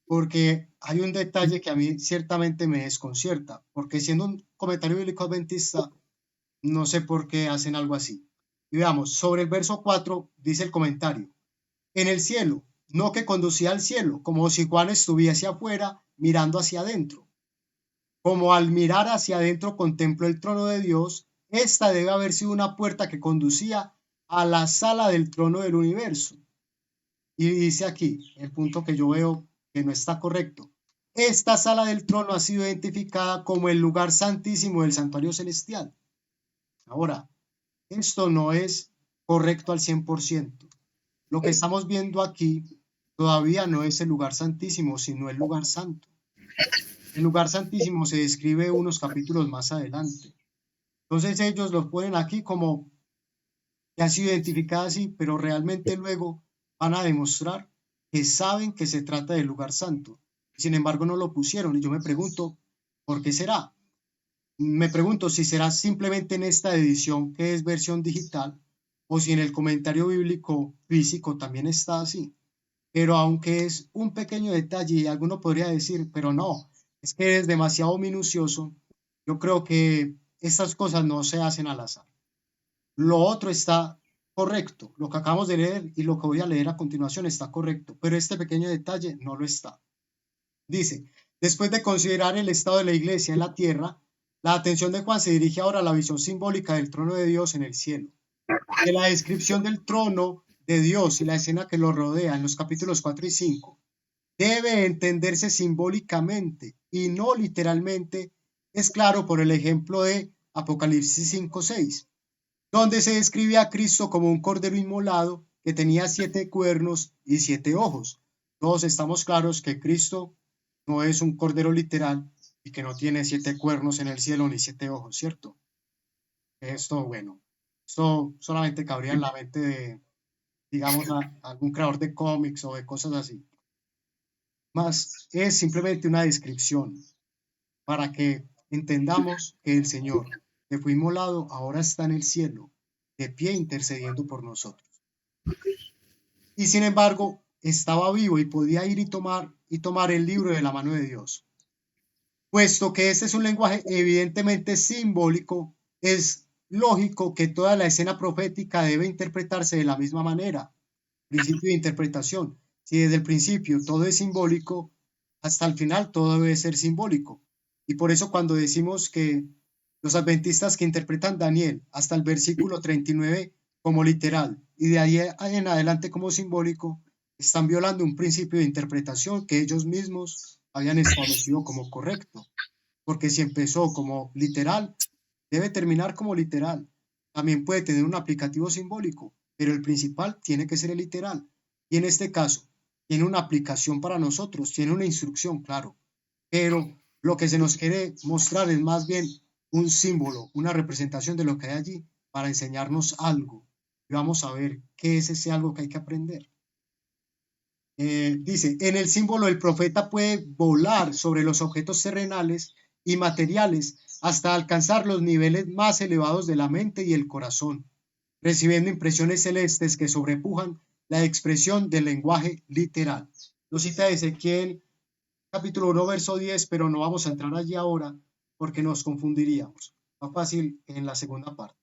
porque hay un detalle que a mí ciertamente me desconcierta, porque siendo un comentario bíblico adventista, no sé por qué hacen algo así. Y veamos, sobre el verso 4 dice el comentario: en el cielo, no que conducía al cielo, como si Juan estuviese afuera mirando hacia adentro. Como al mirar hacia adentro contempló el trono de Dios, esta debe haber sido una puerta que conducía a la sala del trono del universo. Y dice aquí, el punto que yo veo que no está correcto: esta sala del trono ha sido identificada como el lugar santísimo del santuario celestial. Ahora, esto no es correcto al 100%. Lo que estamos viendo aquí todavía no es el lugar santísimo, sino el lugar santo. El lugar santísimo se describe unos capítulos más adelante. Entonces ellos lo ponen aquí como que ha sido identificada así, pero realmente luego van a demostrar que saben que se trata del lugar santo. Sin embargo, no lo pusieron. Y yo me pregunto, ¿por qué será? Me pregunto si será simplemente en esta edición que es versión digital o si en el comentario bíblico físico también está así. Pero aunque es un pequeño detalle y alguno podría decir, pero no, es que es demasiado minucioso, yo creo que estas cosas no se hacen al azar. Lo otro está correcto, lo que acabamos de leer y lo que voy a leer a continuación está correcto, pero este pequeño detalle no lo está. Dice, después de considerar el estado de la iglesia en la tierra, la atención de Juan se dirige ahora a la visión simbólica del trono de Dios en el cielo. De la descripción del trono de Dios y la escena que lo rodea en los capítulos 4 y 5 debe entenderse simbólicamente y no literalmente, es claro por el ejemplo de Apocalipsis 5:6, donde se describe a Cristo como un cordero inmolado que tenía 7 cuernos y 7 ojos. Todos estamos claros que Cristo no es un cordero literal y que no tiene 7 cuernos en el cielo ni 7 ojos, ¿cierto? Esto, bueno, esto solamente cabría en la mente de, digamos, a algún creador de cómics o de cosas así. Más es simplemente una descripción para que entendamos que el Señor, que fue inmolado, ahora está en el cielo, de pie intercediendo por nosotros. Y sin embargo, estaba vivo y podía ir y tomar el libro de la mano de Dios. Puesto que este es un lenguaje evidentemente simbólico, es lógico que toda la escena profética debe interpretarse de la misma manera. Principio de interpretación. Si desde el principio todo es simbólico, hasta el final todo debe ser simbólico. Y por eso cuando decimos que los adventistas que interpretan Daniel hasta el versículo 39 como literal y de ahí en adelante como simbólico, están violando un principio de interpretación que ellos mismos habían establecido como correcto. Porque si empezó como literal, debe terminar como literal. También puede tener un aplicativo simbólico, pero el principal tiene que ser el literal. Y en este caso, tiene una aplicación para nosotros, tiene una instrucción, claro. Pero lo que se nos quiere mostrar es más bien un símbolo, una representación de lo que hay allí para enseñarnos algo. Y vamos a ver qué es ese algo que hay que aprender. Dice, en el símbolo el profeta puede volar sobre los objetos terrenales y materiales hasta alcanzar los niveles más elevados de la mente y el corazón, recibiendo impresiones celestes que sobrepujan la expresión del lenguaje literal. Lo cita Ezequiel capítulo 1 verso 10, pero no vamos a entrar allí ahora porque nos confundiríamos. Más fácil en la segunda parte.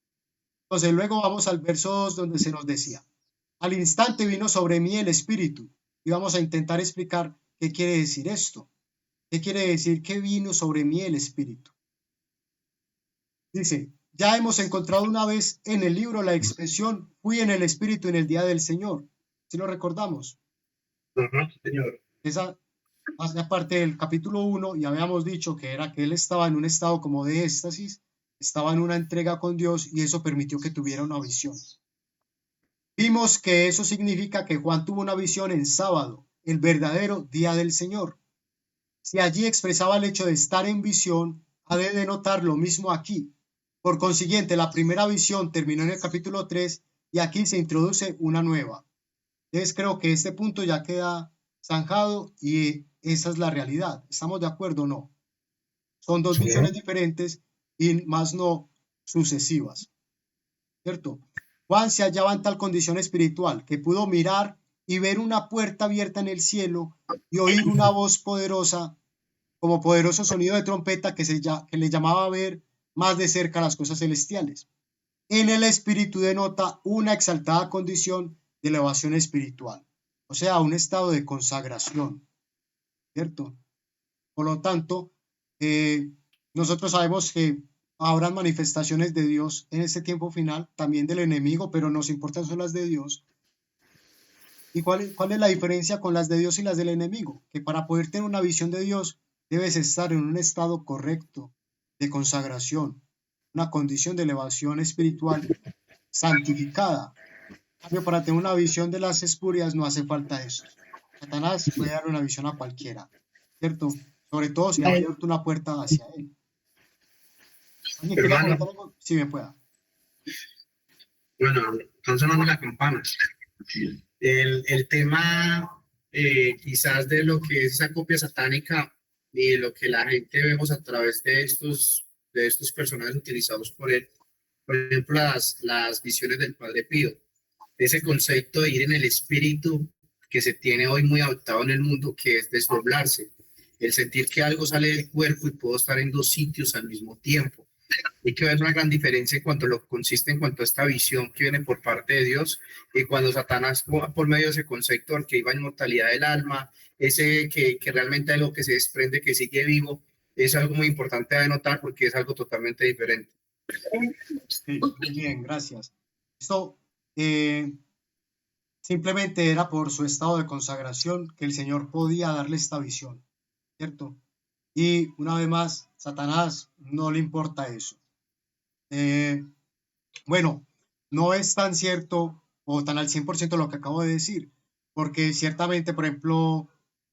Entonces luego vamos al verso 2 donde se nos decía, al instante vino sobre mí el Espíritu. Y vamos a intentar explicar qué quiere decir esto. ¿Qué quiere decir que vino sobre mí el Espíritu? Dice, ya hemos encontrado una vez en el libro la expresión, fui en el Espíritu en el día del Señor. ¿Sí lo recordamos? Señor. Esa hace parte del capítulo 1 y habíamos dicho que era que él estaba en un estado como de éxtasis, estaba en una entrega con Dios y eso permitió que tuviera una visión. Vimos que eso significa que Juan tuvo una visión en sábado, el verdadero día del Señor. Si allí expresaba el hecho de estar en visión, ha de denotar lo mismo aquí. Por consiguiente, la primera visión terminó en el capítulo 3 y aquí se introduce una nueva. Entonces creo que este punto ya queda zanjado y esa es la realidad. ¿Estamos de acuerdo o no? Son dos visiones diferentes y más no sucesivas. ¿cierto? Juan se hallaba en tal condición espiritual que pudo mirar y ver una puerta abierta en el cielo y oír una voz poderosa, como poderoso sonido de trompeta que le llamaba a ver más de cerca las cosas celestiales. En el espíritu denota una exaltada condición de elevación espiritual, o sea, un estado de consagración, ¿cierto? Por lo tanto, nosotros sabemos que habrán manifestaciones de Dios en este tiempo final, también del enemigo, pero nos importan son las de Dios. ¿Y cuál es la diferencia con las de Dios y las del enemigo? Que para poder tener una visión de Dios debes estar en un estado correcto de consagración, una condición de elevación espiritual santificada. Cambio, para tener una visión de las espurias no hace falta eso. Satanás puede dar una visión a cualquiera, ¿cierto? Sobre todo si ha abierto una puerta hacia él. ¿Alguien quiere Hermano. comentar algo? Sí, me pueda. Bueno, están sonando las campanas. El tema quizás de lo que es esa copia satánica y de lo que la gente vemos a través de estos personajes utilizados por él, por ejemplo, las visiones del Padre Pío, ese concepto de ir en el espíritu que se tiene hoy muy adoptado en el mundo, que es desdoblarse, el sentir que algo sale del cuerpo y puedo estar en dos sitios al mismo tiempo. Hay que ver una gran diferencia en cuanto a lo que consiste en cuanto a esta visión que viene por parte de Dios y cuando Satanás por medio de ese concepto al que iba inmortalidad del alma, ese que realmente es lo que se desprende, que sigue vivo, es algo muy importante de notar porque es algo totalmente diferente. Sí, muy bien, gracias. Esto simplemente era por su estado de consagración que el Señor podía darle esta visión, ¿cierto? Y una vez más, Satanás no le importa eso. Bueno, no es tan cierto o tan al 100% lo que acabo de decir, porque ciertamente, por ejemplo,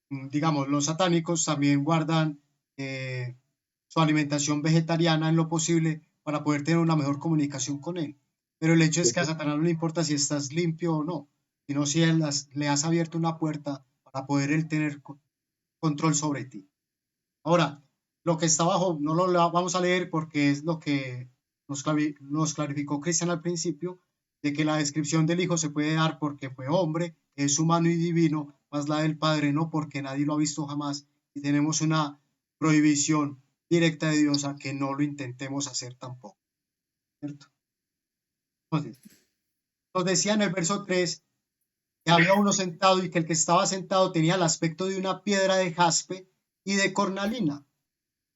digamos, los satánicos también guardan su alimentación vegetariana en lo posible para poder tener una mejor comunicación con él. Pero el hecho es que a Satanás no le importa si estás limpio o no, sino si le has abierto una puerta para poder él tener control sobre ti. Ahora, lo que está abajo no lo vamos a leer porque es lo que nos clarificó Cristian al principio, de que la descripción del Hijo se puede dar porque fue hombre, es humano y divino, más la del Padre no, porque nadie lo ha visto jamás y tenemos una prohibición directa de Dios a que no lo intentemos hacer tampoco, ¿cierto? Entonces, nos decía en el verso 3 que había uno sentado y que el que estaba sentado tenía el aspecto de una piedra de jaspe y de cornalina,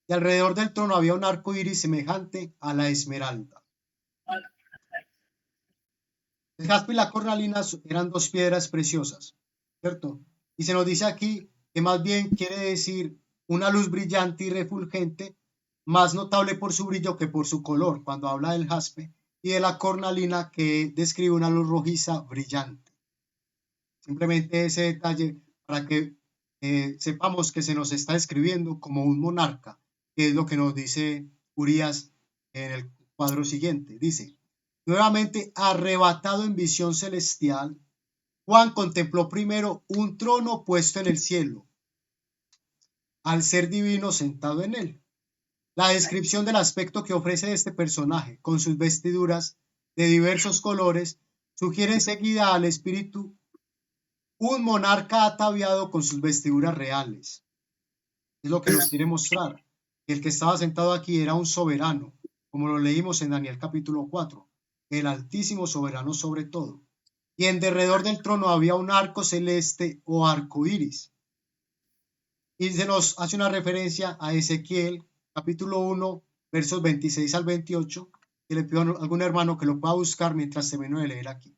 y alrededor del trono había un arco iris semejante a la esmeralda. El jaspe y la cornalina eran dos piedras preciosas, ¿cierto? Y se nos dice aquí que más bien quiere decir una luz brillante y refulgente, más notable por su brillo que por su color, cuando habla del jaspe, y de la cornalina que describe una luz rojiza brillante. Simplemente ese detalle para que sepamos que se nos está escribiendo como un monarca, que es lo que nos dice Urías en el cuadro siguiente. Dice, nuevamente arrebatado en visión celestial, Juan contempló primero un trono puesto en el cielo, al ser divino sentado en él. La descripción del aspecto que ofrece este personaje, con sus vestiduras de diversos colores, sugiere enseguida al espíritu un monarca ataviado con sus vestiduras reales. Es lo que nos quiere mostrar. El que estaba sentado aquí era un soberano, como lo leímos en Daniel capítulo 4, el altísimo soberano sobre todo. Y en derredor del trono había un arco celeste o arco iris. Y se nos hace una referencia a Ezequiel capítulo 1, versos 26 al 28, que le pido a algún hermano que lo pueda buscar mientras termino de leer aquí.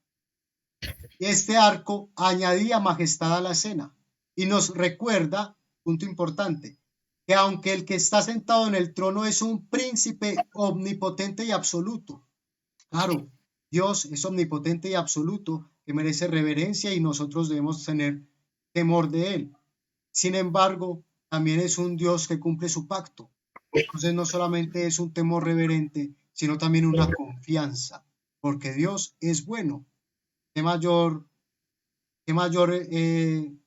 Y este arco añadía majestad a la escena y nos recuerda, punto importante, que aunque el que está sentado en el trono es un príncipe omnipotente y absoluto, claro, Dios es omnipotente y absoluto, que merece reverencia y nosotros debemos tener temor de él. Sin embargo, también es un Dios que cumple su pacto. Entonces no solamente es un temor reverente, sino también una confianza, porque Dios es bueno. ¿Qué mayor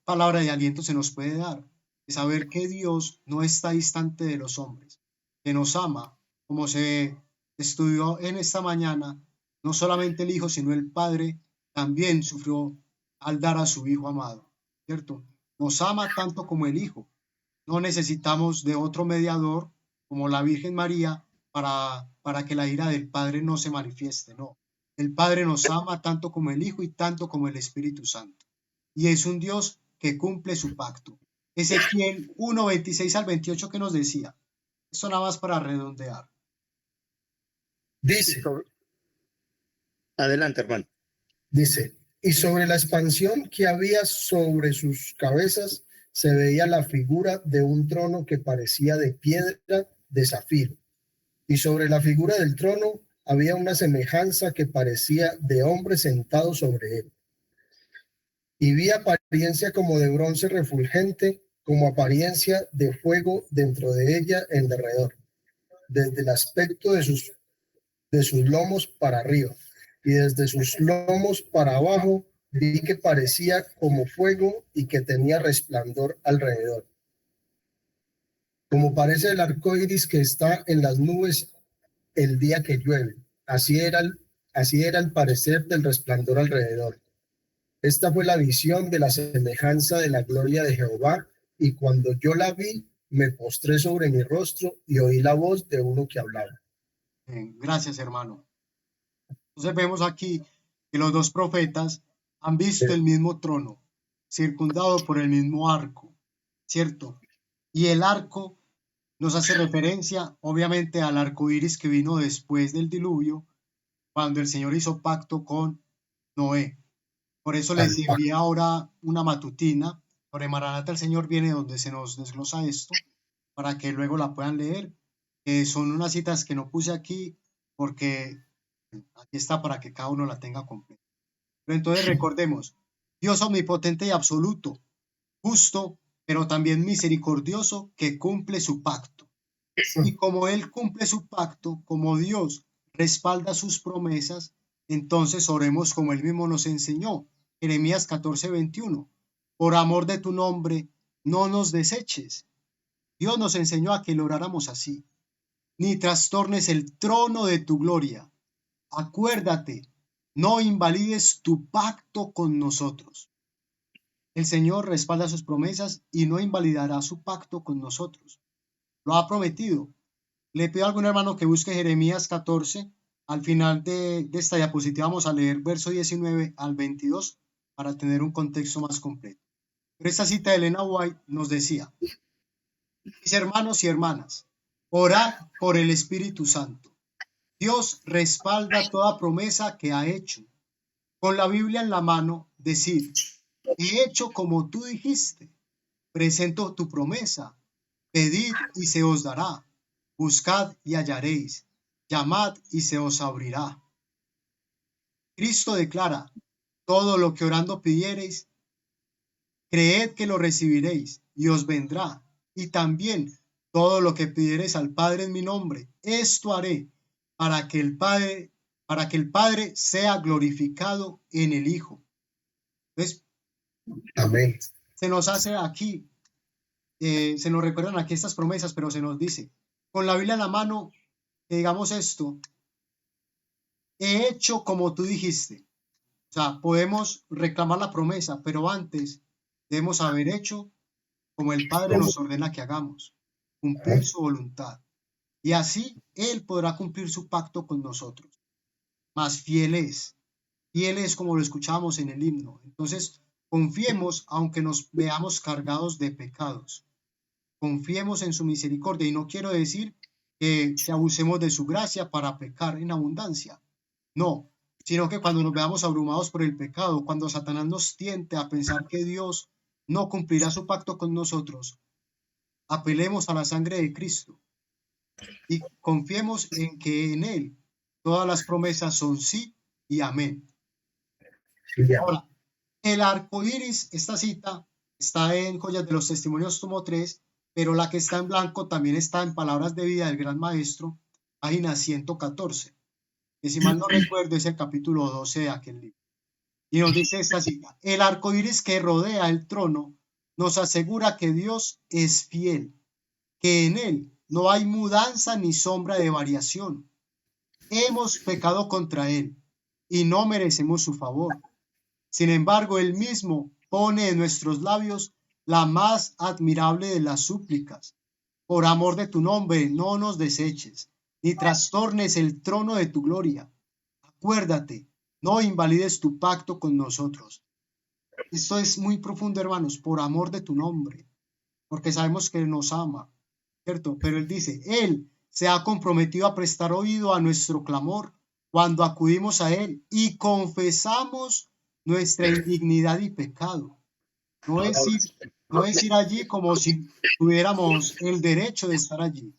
palabra de aliento se nos puede dar? De saber que Dios no está distante de los hombres, que nos ama, como se estudió en esta mañana, No solamente el Hijo, sino el Padre también sufrió al dar a su Hijo amado, ¿cierto? Nos ama tanto como el Hijo. No necesitamos de otro mediador como la Virgen María para que la ira del Padre no se manifieste, no. El Padre nos ama tanto como el Hijo y tanto como el Espíritu Santo. Y es un Dios que cumple su pacto. Ezequiel 1, 26 al 28 que nos decía. Esto nada más para redondear. Dice, Adelante, hermano. dice, y sobre la expansión que había sobre sus cabezas se veía la figura de un trono que parecía de piedra de zafiro. Y sobre la figura del trono había una semejanza que parecía de hombre sentado sobre él. Y vi apariencia como de bronce refulgente, como apariencia de fuego dentro de ella en derredor, desde el aspecto de sus lomos para arriba, y desde sus lomos para abajo vi que parecía como fuego y que tenía resplandor alrededor. Como parece el arco iris que está en las nubes el día que llueve, así era el parecer del resplandor alrededor. Esta fue la visión de la semejanza de la gloria de Jehová, y cuando yo la vi, me postré sobre mi rostro y oí la voz de uno que hablaba. Gracias, hermano. Entonces vemos aquí que los dos profetas han visto el mismo trono, circundado por el mismo arco, ¿cierto? Y el arco nos hace referencia, obviamente, al arco iris que vino después del diluvio, cuando el Señor hizo pacto con Noé. Por eso les envié ahora una matutina. Sobre Maranata el Señor viene, donde se nos desglosa esto, para que luego la puedan leer. Son unas citas que no puse aquí, porque aquí está para que cada uno la tenga completa. Pero entonces recordemos, Dios omnipotente y absoluto, justo, pero también misericordioso, que cumple su pacto. Y como Él cumple su pacto, como Dios respalda sus promesas, entonces oremos como Él mismo nos enseñó. Jeremías 14, 21. Por amor de tu nombre, no nos deseches. Dios nos enseñó a que lo oráramos así. Ni trastornes el trono de tu gloria. Acuérdate, no invalides tu pacto con nosotros. El Señor respalda sus promesas y no invalidará su pacto con nosotros. Lo ha prometido. Le pido a algún hermano que busque Jeremías 14. Al final de esta diapositiva vamos a leer verso 19 al 22 para tener un contexto más completo. Pero esta cita de Elena White nos decía: mis hermanos y hermanas, orad por el Espíritu Santo. Dios respalda toda promesa que ha hecho. Con la Biblia en la mano, decid: he hecho como tú dijiste. Presento tu promesa. Pedid y se os dará. Buscad y hallaréis. Llamad y se os abrirá. Cristo declara: todo lo que orando pidiereis, creed que lo recibiréis y os vendrá. Y también todo lo que pidiereis al Padre en mi nombre, esto haré, para que el Padre sea glorificado en el Hijo. Entonces, Amén. se nos hace aquí, se nos recuerdan aquí estas promesas, pero se nos dice, con la Biblia en la mano, que digamos esto: he hecho como tú dijiste. O sea, podemos reclamar la promesa, pero antes debemos haber hecho como el Padre nos ordena que hagamos, cumplir su voluntad. Y así Él podrá cumplir su pacto con nosotros. Mas fiel es como lo escuchamos en el himno. Entonces, confiemos aunque nos veamos cargados de pecados. Confiemos en su misericordia, y no quiero decir que abusemos de su gracia para pecar en abundancia. No, sino que cuando nos veamos abrumados por el pecado, cuando Satanás nos tiente a pensar que Dios no cumplirá su pacto con nosotros, apelemos a la sangre de Cristo y confiemos en que en Él todas las promesas son sí y amén. Ahora, el arco iris, esta cita está en Joyas de los Testimonios, tomo 3, pero la que está en blanco también está en Palabras de Vida del Gran Maestro, página 114, que si mal no recuerdo es el capítulo 12 de aquel libro. Y nos dice esta cita: el arco iris que rodea el trono nos asegura que Dios es fiel, que en Él no hay mudanza ni sombra de variación. Hemos pecado contra Él, y no merecemos su favor. Sin embargo, Él mismo pone en nuestros labios la más admirable de las súplicas. Por amor de tu nombre, no nos deseches, ni trastornes el trono de tu gloria. Acuérdate, no invalides tu pacto con nosotros. Esto es muy profundo, hermanos, por amor de tu nombre, porque sabemos que Él nos ama, ¿cierto? Pero Él dice, Él se ha comprometido a prestar oído a nuestro clamor cuando acudimos a Él y confesamos nuestra indignidad y pecado. No es ir allí como si tuviéramos el derecho de estar allí,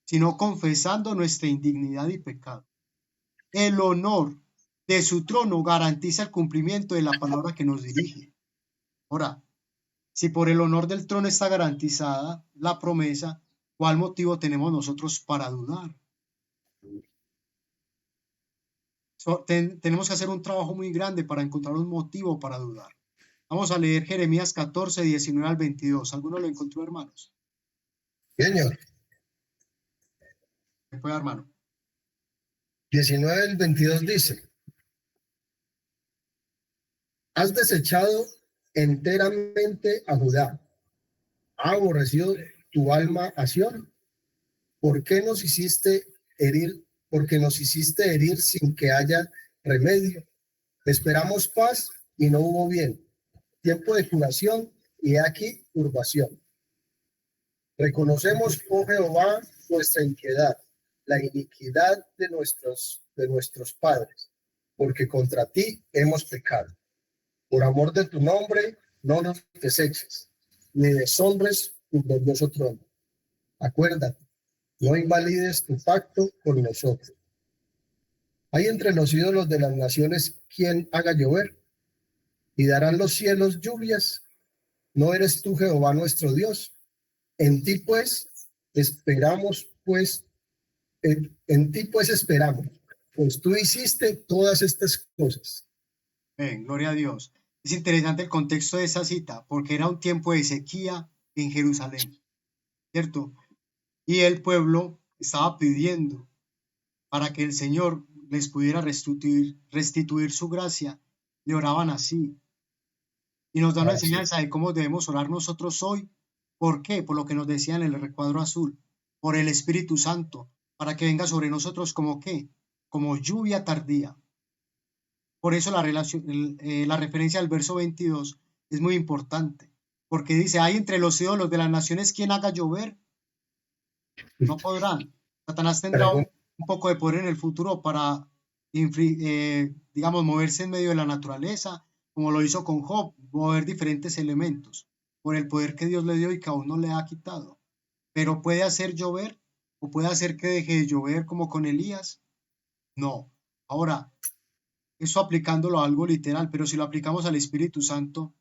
sino confesando nuestra indignidad y pecado. El honor de su trono garantiza el cumplimiento de la palabra que nos dirige. Ahora, si por el honor del trono está garantizada la promesa, ¿cuál motivo tenemos nosotros para dudar? Tenemos que hacer un trabajo muy grande para encontrar un motivo para dudar. Vamos a leer Jeremías 14, 19 al 22. ¿Alguno lo encontró, hermanos? Señor, ¿Me puede, hermano? 19 al 22 dice, has desechado enteramente a Judá, ha aborrecido tu alma a Sión. ¿Por qué nos hiciste herir? Porque nos hiciste herir sin que haya remedio. Esperamos paz y no hubo bien. Tiempo de curación y aquí turbación. Reconocemos, oh Jehová, nuestra impiedad, la iniquidad de nuestros padres, porque contra ti hemos pecado. Por amor de tu nombre, no nos deseches, ni deshonres tu glorioso trono. Acuérdate, no invalides tu pacto con nosotros. Hay entre los ídolos de las naciones quien haga llover, y darán los cielos lluvias. ¿No eres tú, Jehová, nuestro Dios? En ti, pues, esperamos, en ti, pues, esperamos, pues tú hiciste todas estas cosas. Gloria a Dios. Es interesante el contexto de esa cita, porque era un tiempo de sequía en Jerusalén, ¿cierto? Y el pueblo estaba pidiendo para que el Señor les pudiera restituir su gracia. Le oraban así. Y nos da una enseñanza de cómo debemos orar nosotros hoy. ¿Por qué? Por lo que nos decía en el recuadro azul. Por el Espíritu Santo, para que venga sobre nosotros como ¿qué? Como lluvia tardía. Por eso la referencia al verso 22 es muy importante, porque dice, hay entre los ídolos de las naciones quien haga llover. No podrán. Satanás tendrá un poco de poder en el futuro para, digamos, moverse en medio de la naturaleza, como lo hizo con Job, mover diferentes elementos por el poder que Dios le dio y que aún no le ha quitado. Pero puede hacer llover o puede hacer que deje de llover como con Elías. No. Ahora, eso aplicándolo a algo literal, pero si lo aplicamos al Espíritu Santo,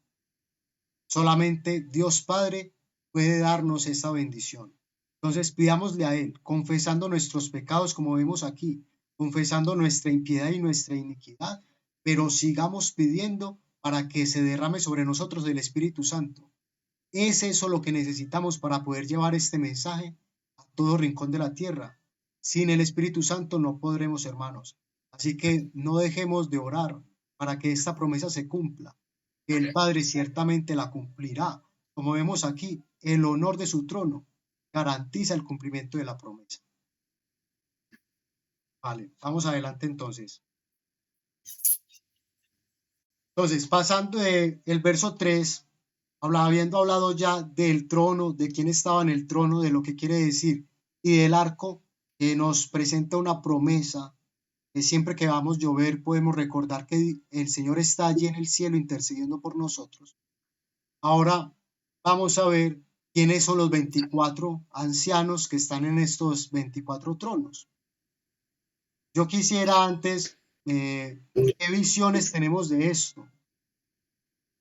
solamente Dios Padre puede darnos esta bendición. Entonces pidámosle a Él, confesando nuestros pecados, como vemos aquí, confesando nuestra impiedad y nuestra iniquidad, pero sigamos pidiendo para que se derrame sobre nosotros el Espíritu Santo. Es eso lo que necesitamos para poder llevar este mensaje a todo rincón de la tierra. Sin el Espíritu Santo no podremos, hermanos. Así que no dejemos de orar para que esta promesa se cumpla, que el Padre ciertamente la cumplirá. Como vemos aquí, el honor de su trono garantiza el cumplimiento de la promesa. Vale, vamos adelante entonces. Entonces, pasando del verso 3, habiendo hablado ya del trono, de quién estaba en el trono, de lo que quiere decir, y del arco, que nos presenta una promesa, que siempre que vamos a llover podemos recordar que el Señor está allí en el cielo intercediendo por nosotros. Ahora vamos a ver quiénes son los 24 ancianos que están en estos 24 tronos. Yo quisiera antes, ¿qué visiones tenemos de esto?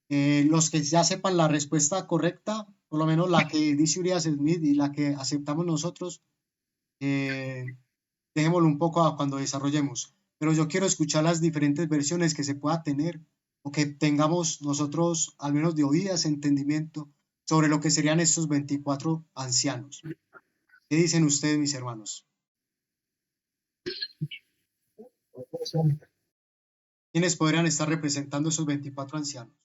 Los que ya sepan la respuesta correcta, por lo menos la que dice Urias Smith y la que aceptamos nosotros, dejémoslo un poco a cuando desarrollemos. Pero yo quiero escuchar las diferentes versiones que se pueda tener o que tengamos nosotros, al menos de oídas, entendimiento sobre lo que serían estos 24 ancianos. ¿Qué dicen ustedes, mis hermanos? ¿Quiénes podrían estar representando esos 24 ancianos?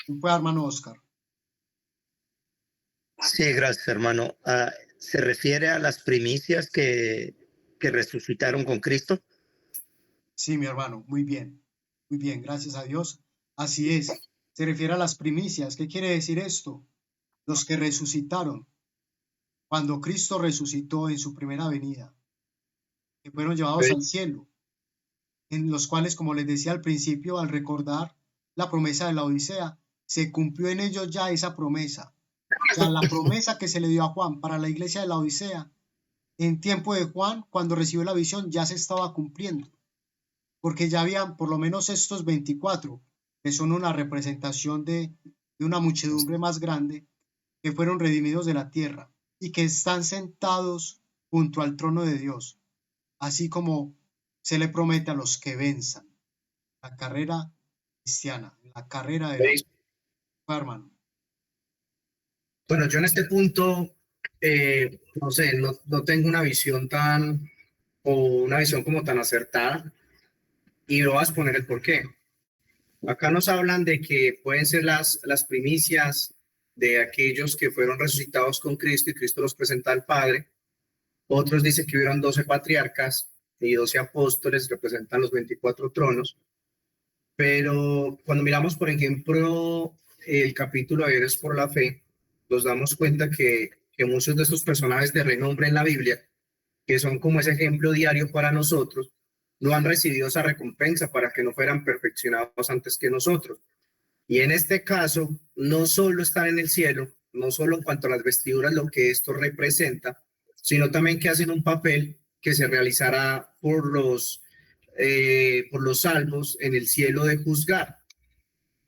¿Quién puede, hermano Oscar? Sí, gracias, hermano. ¿Se refiere a las primicias que resucitaron con Cristo? Sí, mi hermano, muy bien, gracias a Dios. Así es, se refiere a las primicias. ¿Qué quiere decir esto? Los que resucitaron cuando Cristo resucitó en su primera venida, que fueron llevados al cielo, en los cuales, como les decía al principio, al recordar la promesa de la Odisea, se cumplió en ellos ya esa promesa. O sea, la promesa que se le dio a Juan para la iglesia de la Odisea, en tiempo de Juan, cuando recibió la visión, ya se estaba cumpliendo, porque ya habían por lo menos estos 24, que son una representación de una muchedumbre más grande, que fueron redimidos de la tierra y que están sentados junto al trono de Dios, así como se le promete a los que venzan la carrera cristiana, la carrera de la fe, hermano. Bueno, yo en este punto, no sé, no tengo una visión como tan acertada, y lo vas a poner el por qué. Acá nos hablan de que pueden ser las primicias de aquellos que fueron resucitados con Cristo y Cristo los presenta al Padre. Otros dicen que hubieron 12 patriarcas y 12 apóstoles, representan los 24 tronos. Pero cuando miramos, por ejemplo, el capítulo de Héroes por la Fe, nos damos cuenta que muchos de estos personajes de renombre en la Biblia, que son como ese ejemplo diario para nosotros, no han recibido esa recompensa para que no fueran perfeccionados antes que nosotros. Y en este caso, no solo están en el cielo, no solo en cuanto a las vestiduras, lo que esto representa, sino también que hacen un papel que se realizará por los salvos en el cielo de juzgar.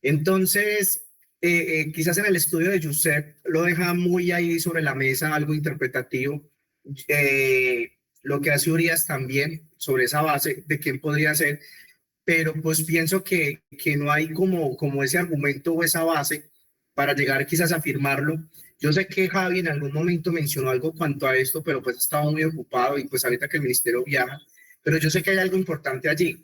Entonces, quizás en el estudio de Joseph lo deja muy ahí sobre la mesa, algo interpretativo. Lo que hace Urias también sobre esa base de quién podría ser, pero pues pienso que no hay como ese argumento o esa base para llegar quizás a afirmarlo. Yo sé que Javi en algún momento mencionó algo cuanto a esto, pero pues estaba muy ocupado y pues ahorita que el ministerio viaja, pero yo sé que hay algo importante allí,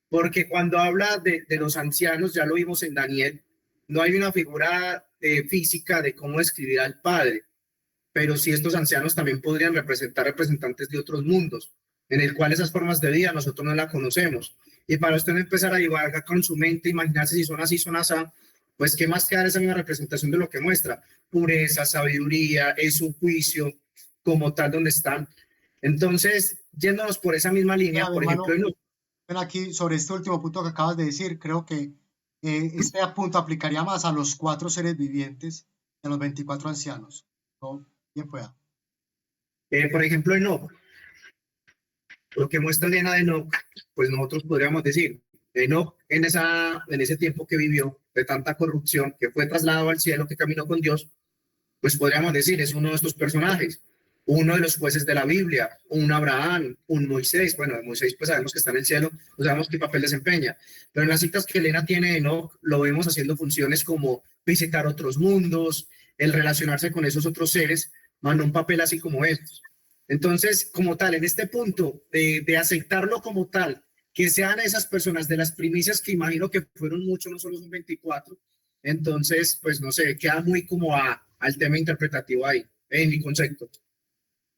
porque cuando habla de los ancianos, ya lo vimos en Daniel, no hay una figura física de cómo describir al Padre, pero sí estos ancianos también podrían representar representantes de otros mundos, en el cual esas formas de vida nosotros no la conocemos. Y para usted empezar a divagar con su mente, imaginarse si son así, son así, pues qué más que dar esa misma representación de lo que muestra, pureza, sabiduría, es un juicio como tal donde están. Entonces, yéndonos por esa misma línea, por ejemplo, aquí sobre este último punto que acabas de decir, creo que este punto aplicaría más a los 4 seres vivientes y a los 24 ancianos. ¿No? Bien pueda. Por ejemplo, Enoch, lo que muestra Elena de Enoch, pues nosotros podríamos decir, Enoch en ese tiempo que vivió de tanta corrupción, que fue trasladado al cielo, que caminó con Dios, pues podríamos decir, es uno de estos personajes, uno de los jueces de la Biblia, un Abraham, un Moisés. Bueno, de Moisés pues sabemos que está en el cielo, no sabemos qué papel desempeña, pero en las citas que Elena tiene de Enoch, lo vemos haciendo funciones como visitar otros mundos, el relacionarse con esos otros seres, manda un papel así como estos. Entonces, como tal, en este punto de aceptarlo como tal, que sean esas personas de las primicias, que imagino que fueron muchos, no solo son 24, entonces, pues no sé, queda muy como al tema interpretativo ahí, en mi concepto.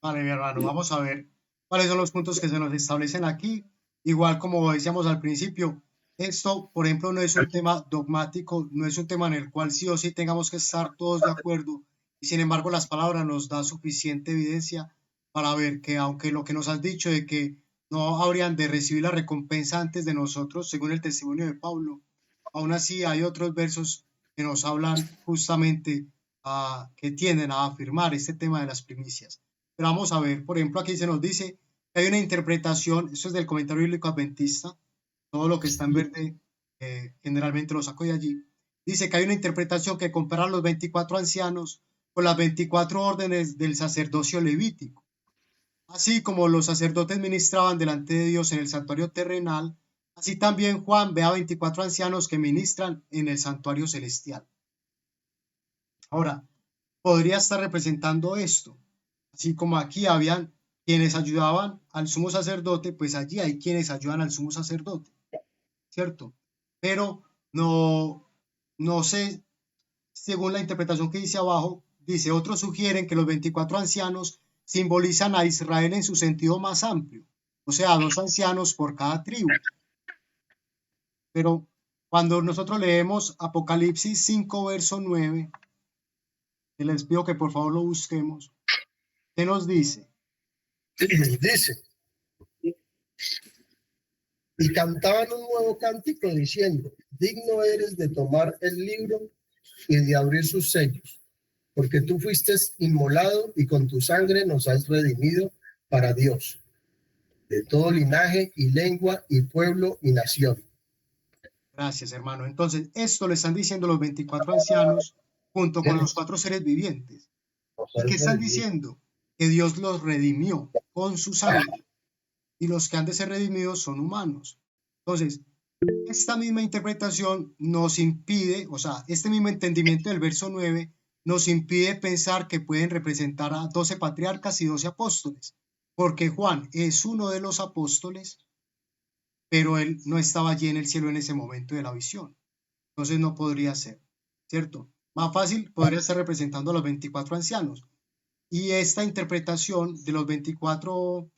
Vale, mi hermano, vamos a ver cuáles son los puntos que se nos establecen aquí. Igual como decíamos al principio, esto, por ejemplo, no es un tema dogmático, no es un tema en el cual sí o sí tengamos que estar todos de acuerdo, y sin embargo las palabras nos da suficiente evidencia para ver que aunque lo que nos has dicho de que no habrían de recibir la recompensa antes de nosotros, según el testimonio de Pablo, aún así hay otros versos que nos hablan justamente que tienden a afirmar este tema de las primicias. Pero vamos a ver, por ejemplo, aquí se nos dice que hay una interpretación, esto es del comentario bíblico adventista, todo lo que está en verde generalmente lo saco de allí, dice que hay una interpretación que compara a los 24 ancianos con las 24 órdenes del sacerdocio levítico. Así como los sacerdotes ministraban delante de Dios en el santuario terrenal, así también Juan ve a 24 ancianos que ministran en el santuario celestial. Ahora, podría estar representando esto, así como aquí habían quienes ayudaban al sumo sacerdote, pues allí hay quienes ayudan al sumo sacerdote, ¿cierto? Pero no sé, según la interpretación que dice abajo, dice, otros sugieren que los 24 ancianos simbolizan a Israel en su sentido más amplio, o sea, 2 ancianos por cada tribu. Pero cuando nosotros leemos Apocalipsis 5, verso 9, que les pido que por favor lo busquemos, ¿qué nos dice? Dice, y cantaban un nuevo cántico diciendo, digno eres de tomar el libro y de abrir sus sellos, porque tú fuiste inmolado y con tu sangre nos has redimido para Dios, de todo linaje y lengua y pueblo y nación. Gracias, hermano. Entonces, esto le están diciendo los 24 ancianos junto con los 4 seres vivientes. ¿Y qué están diciendo? Que Dios los redimió con su sangre. Y los que han de ser redimidos son humanos. Entonces, esta misma interpretación nos impide, o sea, este mismo entendimiento del verso 9 nos impide pensar que pueden representar a 12 patriarcas y 12 apóstoles, porque Juan es uno de los apóstoles, pero él no estaba allí en el cielo en ese momento de la visión. Entonces no podría ser, ¿cierto? Más fácil podría estar representando a los 24 ancianos. Y esta interpretación de los 24,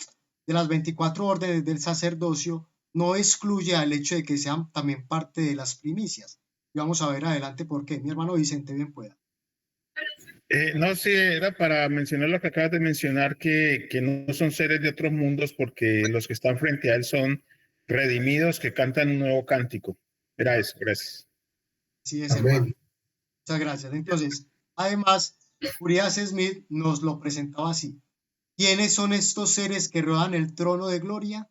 de las 24 órdenes del sacerdocio no excluye al hecho de que sean también parte de las primicias. Y vamos a ver adelante por qué. Mi hermano Vicente bien pueda. No, sí, era para mencionar lo que acabas de mencionar, que no son seres de otros mundos, porque los que están frente a él son redimidos que cantan un nuevo cántico. Era eso, gracias. Sí, es hermano. Muchas gracias. Entonces, además, Urias Smith nos lo presentaba así. ¿Quiénes son estos seres que rodean el trono de gloria?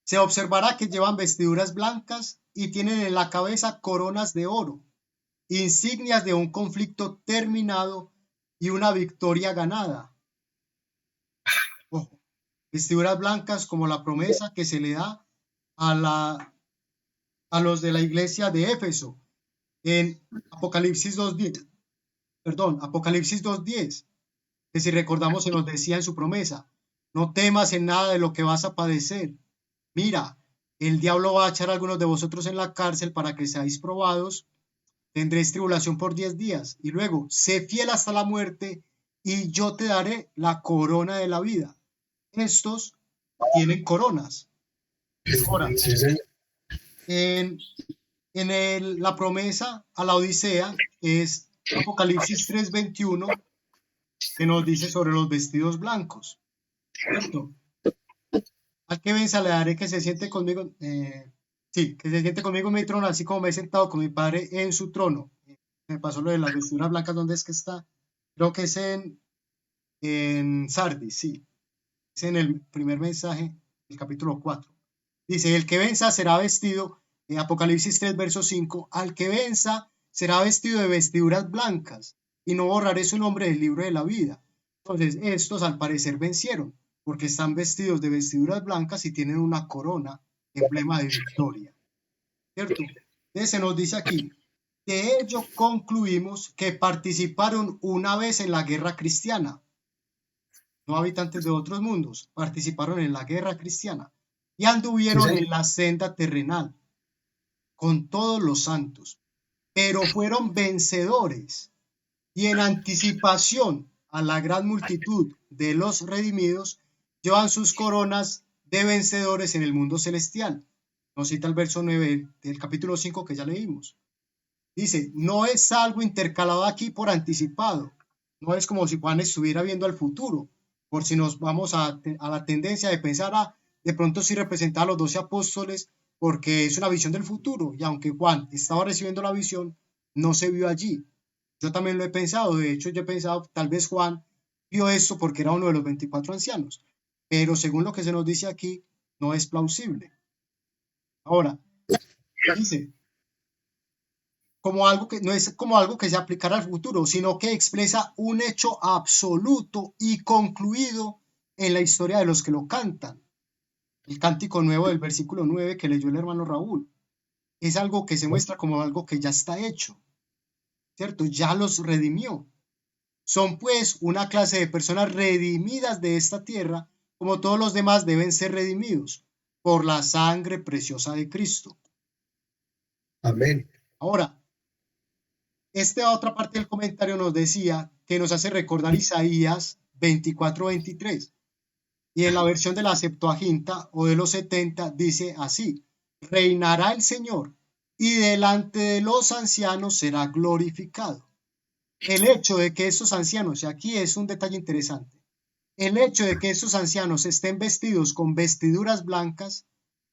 Se observará que llevan vestiduras blancas y tienen en la cabeza coronas de oro, insignias de un conflicto terminado y una victoria ganada. Ojo, vestiduras blancas como la promesa que se le da a los de la iglesia de Éfeso en Apocalipsis 2.10. Perdón, Apocalipsis 2.10, que si recordamos se nos decía en su promesa, no temas en nada de lo que vas a padecer. Mira, el diablo va a echar a algunos de vosotros en la cárcel para que seáis probados, tendréis tribulación por 10 días, y luego, sé fiel hasta la muerte, y yo te daré la corona de la vida. Estos tienen coronas. Ahora, la promesa a la Odisea es Apocalipsis 3:21, que nos dice sobre los vestidos blancos, ¿cierto? Al que venza le daré que se siente conmigo, que se siente conmigo en mi trono, así como me he sentado con mi Padre en su trono. Me pasó lo de las vestiduras blancas, ¿dónde es que está? Creo que es en Sardis, sí. Es en el primer mensaje, el capítulo 4. Dice, el que venza será vestido, Apocalipsis 3, verso 5, al que venza será vestido de vestiduras blancas, y no borraré su nombre del libro de la vida. Entonces, estos al parecer vencieron, porque están vestidos de vestiduras blancas y tienen una corona, emblema de victoria. ¿Cierto? Entonces se nos dice aquí, de ello concluimos que participaron una vez en la guerra cristiana. No habitantes de otros mundos, participaron en la guerra cristiana y anduvieron en la senda terrenal con todos los santos, pero fueron vencedores y en anticipación a la gran multitud de los redimidos, llevan sus coronas de vencedores en el mundo celestial. Nos cita el verso 9 del capítulo 5 que ya leímos. Dice, no es algo intercalado aquí por anticipado, no es como si Juan estuviera viendo al futuro, por si nos vamos a la tendencia de pensar, de pronto sí representa a los 12 apóstoles, porque es una visión del futuro, y aunque Juan estaba recibiendo la visión, no se vio allí. Yo también lo he pensado, de hecho yo he pensado, tal vez Juan vio esto porque era uno de los 24 ancianos, pero según lo que se nos dice aquí, no es plausible. Ahora, dice, como algo que no es como algo que se aplicará al futuro, sino que expresa un hecho absoluto y concluido en la historia de los que lo cantan. El cántico nuevo del versículo 9 que leyó el hermano Raúl. Es algo que se muestra como algo que ya está hecho, ¿cierto? Ya los redimió. Son pues una clase de personas redimidas de esta tierra, como todos los demás deben ser redimidos por la sangre preciosa de Cristo. Amén. Ahora, esta otra parte del comentario nos decía que nos hace recordar Isaías 24:23. Y en la versión de la Septuaginta o de los 70 dice así: reinará el Señor y delante de los ancianos será glorificado. El hecho de que estos ancianos, y aquí es un detalle interesante, el hecho de que estos ancianos estén vestidos con vestiduras blancas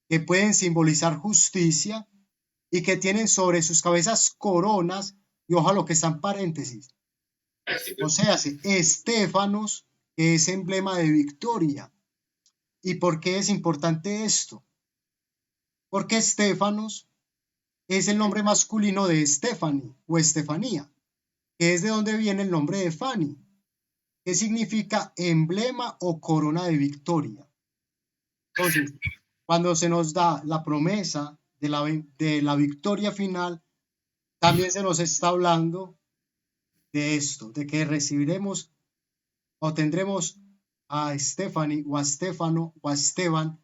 que pueden simbolizar justicia y que tienen sobre sus cabezas coronas, y ojalá lo que está en paréntesis, o sea, estéfanos, que es emblema de victoria. ¿Y por qué es importante esto? Porque estéfanos es el nombre masculino de Stephanie o Estefanía, que es de donde viene el nombre de Fanny, que significa emblema o corona de victoria. Entonces, cuando se nos da la promesa de la victoria final, también se nos está hablando de esto, de que recibiremos o tendremos a Stephanie o a Stefano o a Esteban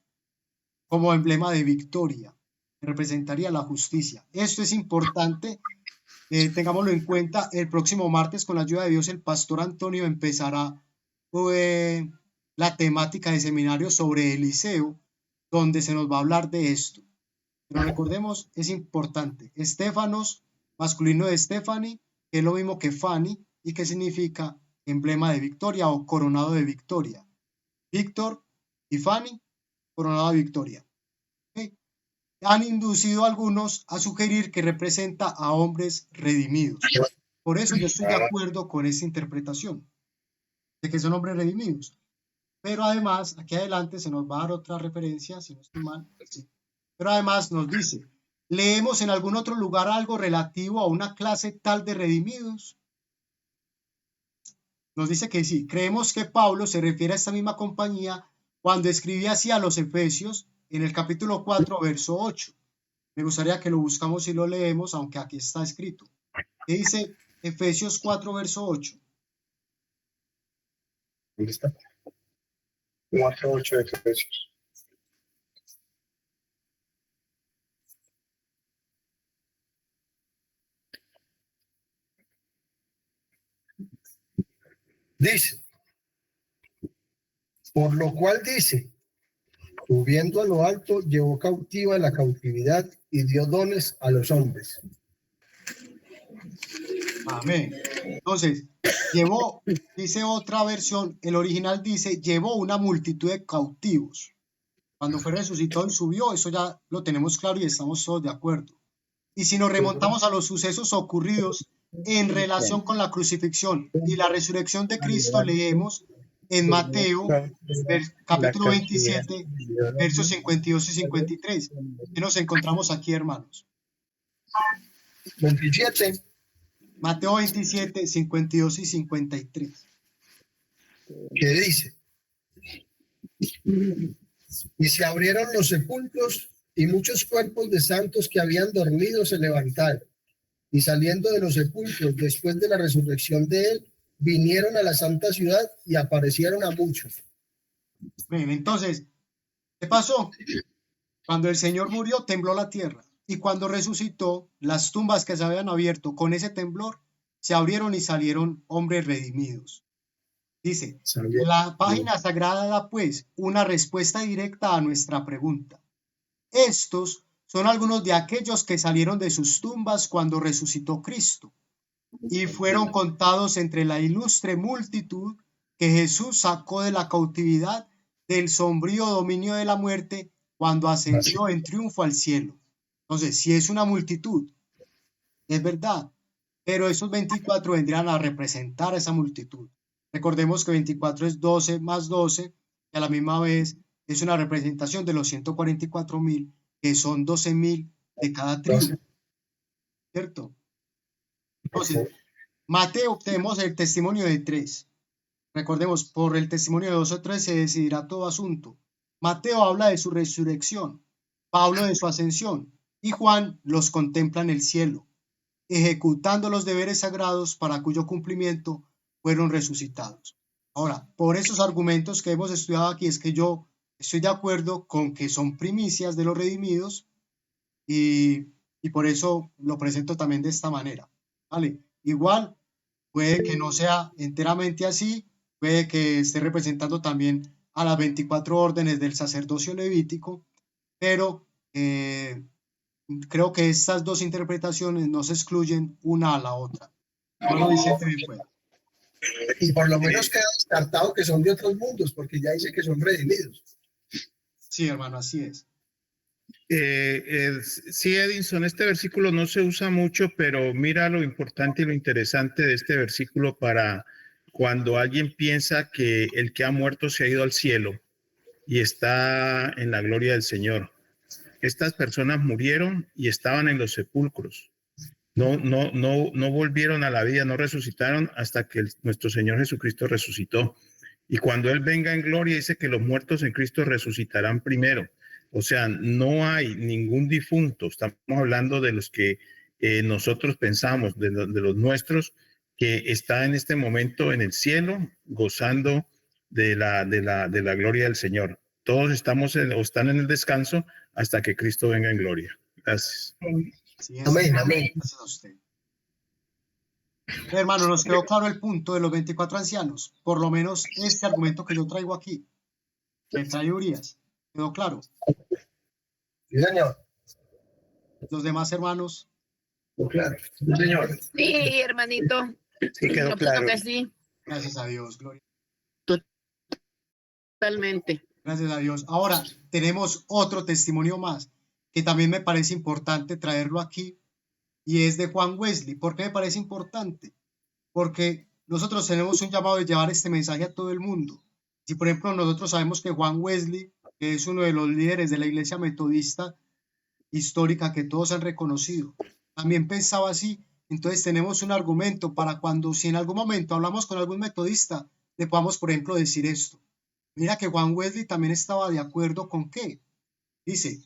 como emblema de victoria, que representaría la justicia. Esto es importante, tengámoslo en cuenta. El próximo martes, con la ayuda de Dios, el pastor Antonio empezará la temática de seminario sobre Eliseo, donde se nos va a hablar de esto. Pero recordemos, es importante. Estéfanos, masculino de Stephanie, que es lo mismo que Fanny, y que significa emblema de victoria o coronado de victoria. Víctor y Fanny, coronado de victoria. ¿Okay? Han inducido a algunos a sugerir que representa a hombres redimidos. Por eso yo estoy de acuerdo con esa interpretación, de que son hombres redimidos. Pero además, aquí adelante se nos va a dar otra referencia, si no estoy mal. Sí. Pero además nos dice, ¿leemos en algún otro lugar algo relativo a una clase tal de redimidos? Nos dice que sí. Creemos que Pablo se refiere a esta misma compañía cuando escribía así a los Efesios en el capítulo 4, verso 8. Me gustaría que lo buscamos y lo leemos, aunque aquí está escrito. ¿Qué dice Efesios 4, verso 8? ¿Dónde está? 4:8 de Efesios. Dice, por lo cual dice, subiendo a lo alto, llevó cautiva la cautividad y dio dones a los hombres. Amén. Entonces, llevó, dice otra versión, el original dice, llevó una multitud de cautivos. Cuando fue resucitado y subió, eso ya lo tenemos claro y estamos todos de acuerdo. Y si nos remontamos a los sucesos ocurridos en relación con la crucifixión y la resurrección de Cristo, leemos en Mateo, capítulo 27, versos 52 y 53. ¿Qué nos encontramos aquí, hermanos? 27. Mateo 27, 52 y 53. Que dice, y se abrieron los sepulcros y muchos cuerpos de santos que habían dormido se levantaron, y saliendo de los sepulcros después de la resurrección de él, vinieron a la santa ciudad y aparecieron a muchos. Bien, entonces, ¿qué pasó? Cuando el Señor murió, tembló la tierra. Y cuando resucitó, las tumbas que se habían abierto con ese temblor se abrieron y salieron hombres redimidos. Dice, la página sagrada da pues una respuesta directa a nuestra pregunta. Estos son algunos de aquellos que salieron de sus tumbas cuando resucitó Cristo y fueron contados entre la ilustre multitud que Jesús sacó de la cautividad del sombrío dominio de la muerte cuando ascendió en triunfo al cielo. Entonces, si es una multitud, es verdad, pero esos 24 vendrían a representar a esa multitud. Recordemos que 24 es 12 más 12, y a la misma vez es una representación de los 144,000, que son 12,000 de cada tribu, ¿cierto? Entonces, Mateo, tenemos el testimonio de 3. Recordemos, por el testimonio de 2 o 3 se decidirá todo asunto. Mateo habla de su resurrección, Pablo de su ascensión, y Juan los contempla en el cielo, ejecutando los deberes sagrados para cuyo cumplimiento fueron resucitados. Ahora, por esos argumentos que hemos estudiado aquí es que yo estoy de acuerdo con que son primicias de los redimidos y por eso lo presento también de esta manera, ¿vale? Igual, puede que no sea enteramente así, puede que esté representando también a las 24 órdenes del sacerdocio levítico, pero creo que estas dos interpretaciones no se excluyen una a la otra. No lo dice bien puede. Y por lo menos queda descartado que son de otros mundos, porque ya dice que son redimidos. Sí, hermano, así es. Sí, Edinson, este versículo no se usa mucho, pero mira lo importante y lo interesante de este versículo para cuando alguien piensa que el que ha muerto se ha ido al cielo y está en la gloria del Señor. Estas personas murieron y estaban en los sepulcros. No volvieron a la vida, no resucitaron hasta que nuestro Señor Jesucristo resucitó. Y cuando Él venga en gloria, dice que los muertos en Cristo resucitarán primero. O sea, no hay ningún difunto. Estamos hablando de los que nosotros pensamos, de los nuestros, que está en este momento en el cielo, gozando de la gloria del Señor. Todos están en el descanso hasta que Cristo venga en gloria. Gracias. Sí, es. Amén, amén. Gracias a usted. Hermano, nos quedó claro el punto de los 24 ancianos. Por lo menos este argumento que yo traigo aquí, que trae Urias, quedó claro. Sí, señor. Los demás hermanos, Claro. Sí, señor. Sí, hermanito. Sí, quedó Yo claro. pienso que sí, gracias a Dios, gloria. totalmente. Gracias a Dios. Ahora tenemos otro testimonio más que también me parece importante traerlo aquí y es de Juan Wesley. ¿Por qué me parece importante? Porque nosotros tenemos un llamado de llevar este mensaje a todo el mundo. Si por ejemplo nosotros sabemos que Juan Wesley, que es uno de los líderes de la iglesia metodista histórica que todos han reconocido, también pensaba así, entonces tenemos un argumento para cuando si en algún momento hablamos con algún metodista, le podamos por ejemplo decir esto. Mira que Juan Wesley también estaba de acuerdo con qué. Dice,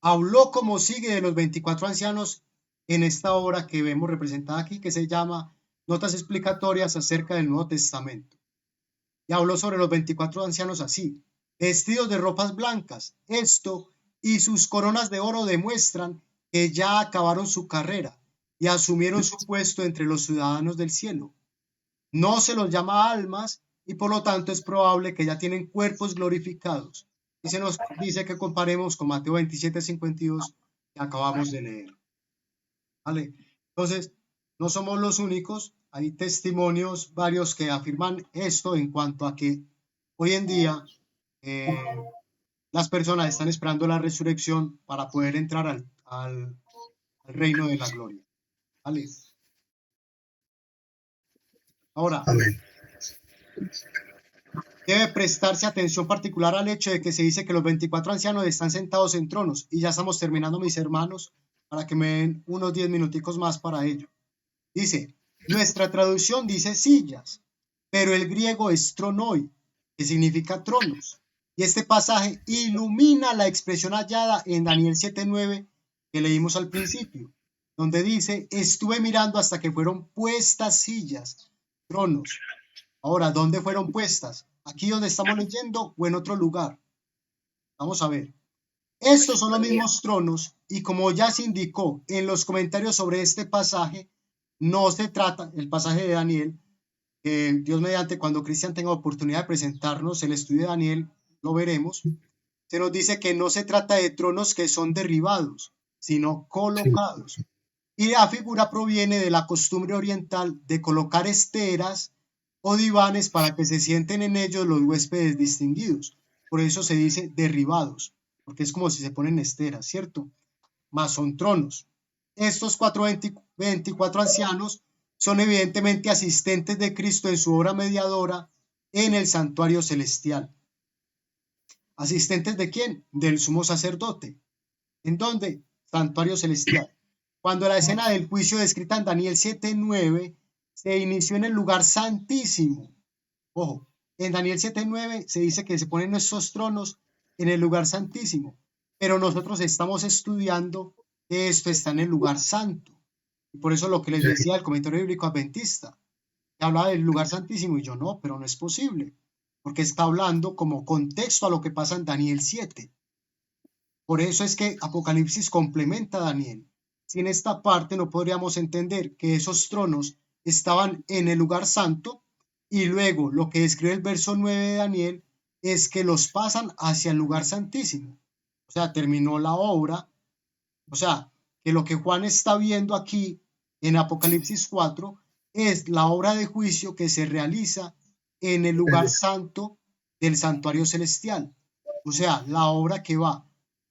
habló como sigue de los 24 ancianos en esta obra que vemos representada aquí, que se llama Notas explicatorias acerca del Nuevo Testamento. Y habló sobre los 24 ancianos así, vestidos de ropas blancas. Esto y sus coronas de oro demuestran que ya acabaron su carrera y asumieron su puesto entre los ciudadanos del cielo. No se los llama almas y por lo tanto es probable que ya tienen cuerpos glorificados. Y se nos dice que comparemos con Mateo 27:52 que acabamos de leer. ¿Vale? Entonces, no somos los únicos, hay testimonios varios que afirman esto en cuanto a que hoy en día las personas están esperando la resurrección para poder entrar al reino de la gloria. ¿Vale? Ahora, Amén. debe prestarse atención particular al hecho de que se dice que los 24 ancianos están sentados en tronos. Y ya estamos terminando, mis hermanos, para que me den unos 10 minuticos más para ello. Dice, nuestra traducción dice sillas, pero el griego es tronoi, que significa tronos. Y este pasaje ilumina la expresión hallada en Daniel 7:9 que leímos al principio, donde dice, estuve mirando hasta que fueron puestas sillas, tronos. Ahora, ¿dónde fueron puestas? ¿Aquí donde estamos leyendo o en otro lugar? Vamos a ver. Estos son los mismos tronos y como ya se indicó en los comentarios sobre este pasaje, no se trata, el pasaje de Daniel, Dios mediante, cuando Cristian tenga oportunidad de presentarnos el estudio de Daniel, lo veremos, se nos dice que no se trata de tronos que son derribados, sino colocados. Y la figura proviene de la costumbre oriental de colocar esteras o divanes para que se sienten en ellos los huéspedes distinguidos. Por eso se dice derribados, porque es como si se ponen esteras, ¿cierto? Más son tronos. Estos 24 ancianos son evidentemente asistentes de Cristo en su obra mediadora en el santuario celestial. ¿Asistentes de quién? Del sumo sacerdote. ¿En dónde? Santuario celestial. Cuando la escena del juicio descrita en Daniel 7:9 se inició en el lugar santísimo. Ojo, en Daniel 7:9 se dice que se ponen estos tronos en el lugar santísimo, pero nosotros estamos estudiando que esto está en el lugar santo. Y por eso lo que les decía el comentario bíblico adventista, habla del lugar santísimo, y yo no, pero no es posible, porque está hablando como contexto a lo que pasa en Daniel 7. Por eso es que Apocalipsis complementa a Daniel. Sin esta parte no podríamos entender que esos tronos estaban en el lugar santo, y luego lo que describe el verso 9 de Daniel es que los pasan hacia el lugar santísimo. O sea, terminó la obra. O sea, que lo que Juan está viendo aquí en Apocalipsis 4 es la obra de juicio que se realiza en el lugar santo del santuario celestial. O sea, la obra que va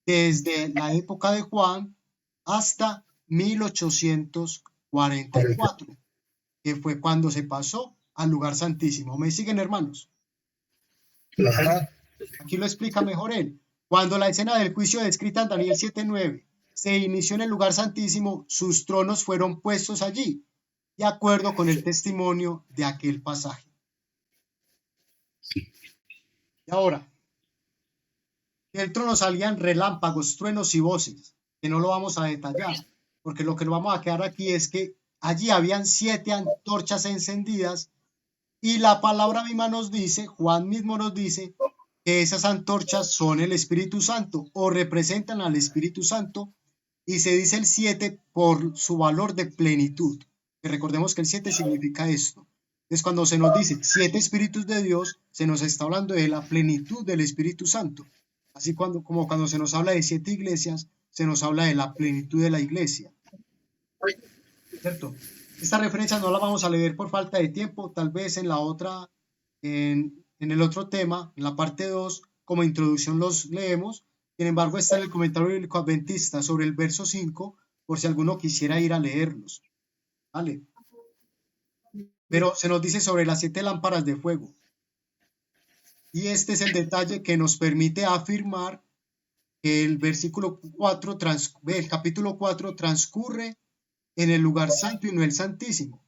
desde la época de Juan hasta 1844, que fue cuando se pasó al lugar santísimo. ¿Me siguen, hermanos? Ajá. Aquí lo explica mejor él. Cuando la escena del juicio descrita en Daniel 7:9 se inició en el lugar santísimo, sus tronos fueron puestos allí, de acuerdo con el testimonio de aquel pasaje. Y ahora, del trono salían relámpagos, truenos y voces, que no lo vamos a detallar, porque lo que nos vamos a quedar aquí es que allí habían 7 antorchas encendidas, y la palabra misma nos dice, Juan mismo nos dice, que esas antorchas son el Espíritu Santo o representan al Espíritu Santo, y se dice el 7 por su valor de plenitud. Que recordemos que el 7 significa esto. Es cuando se nos dice 7 espíritus de Dios, se nos está hablando de la plenitud del Espíritu Santo. Así como cuando se nos habla de 7 iglesias, se nos habla de la plenitud de la iglesia. ¿Cierto? Esta referencia no la vamos a leer por falta de tiempo, tal vez en la otra, en el otro tema, en la parte 2, como introducción los leemos. Sin embargo, está en el comentario bíblico adventista sobre el verso 5, por si alguno quisiera ir a leerlos. ¿Vale? Pero se nos dice sobre las 7 lámparas de fuego. Y este es el detalle que nos permite afirmar que el versículo 4, el capítulo 4 transcurre en el lugar santo y no el santísimo.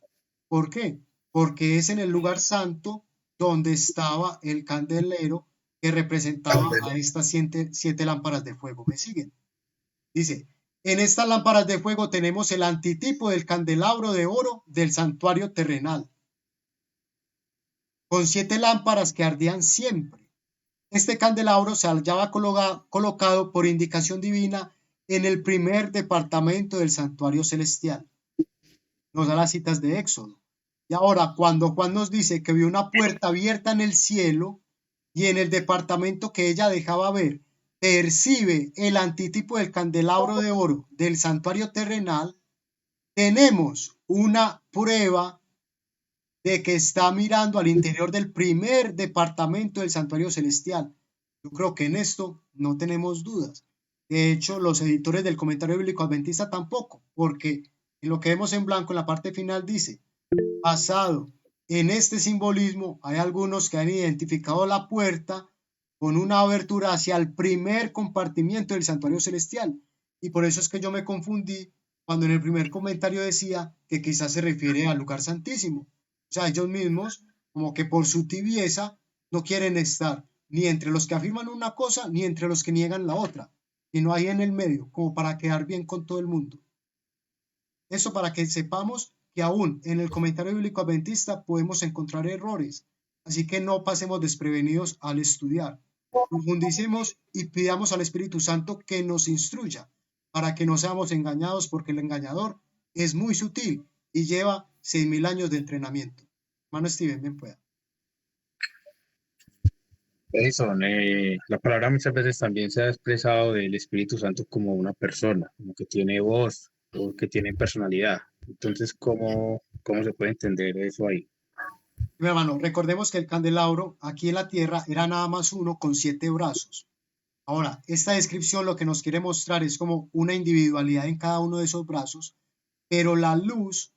¿Por qué? Porque es en el lugar santo donde estaba el candelero que representaba a estas 7 lámparas de fuego. ¿Me siguen? Dice, en estas lámparas de fuego tenemos el antitipo del candelabro de oro del santuario terrenal, con 7 lámparas que ardían siempre. Este candelabro se hallaba colocado por indicación divina en el primer departamento del santuario celestial. Nos da las citas de Éxodo. Y ahora, cuando Juan nos dice que vio una puerta abierta en el cielo y en el departamento que ella dejaba ver, percibe el antitipo del candelabro de oro del santuario terrenal, tenemos una prueba de que está mirando al interior del primer departamento del santuario celestial. Yo creo que en esto no tenemos dudas. De hecho, los editores del comentario bíblico adventista tampoco, porque en lo que vemos en blanco en la parte final dice, basado en este simbolismo, hay algunos que han identificado la puerta con una abertura hacia el primer compartimiento del santuario celestial. Y por eso es que yo me confundí cuando en el primer comentario decía que quizás se refiere al lugar santísimo. O sea, ellos mismos, como que por su tibieza, no quieren estar ni entre los que afirman una cosa, ni entre los que niegan la otra, sino ahí en el medio, como para quedar bien con todo el mundo. Eso para que sepamos que aún en el comentario bíblico adventista podemos encontrar errores, así que no pasemos desprevenidos al estudiar. Profundicemos y pidamos al Espíritu Santo que nos instruya, para que no seamos engañados, porque el engañador es muy sutil y lleva 6.000 años de entrenamiento. Hermano Steven, bien pueda. Edison, la palabra muchas veces también se ha expresado del Espíritu Santo como una persona, como que tiene voz o que tiene personalidad. Entonces, ¿cómo se puede entender eso ahí? Mi hermano, recordemos que el candelabro aquí en la tierra era nada más uno con 7 brazos. Ahora, esta descripción lo que nos quiere mostrar es como una individualidad en cada uno de esos brazos, pero la luz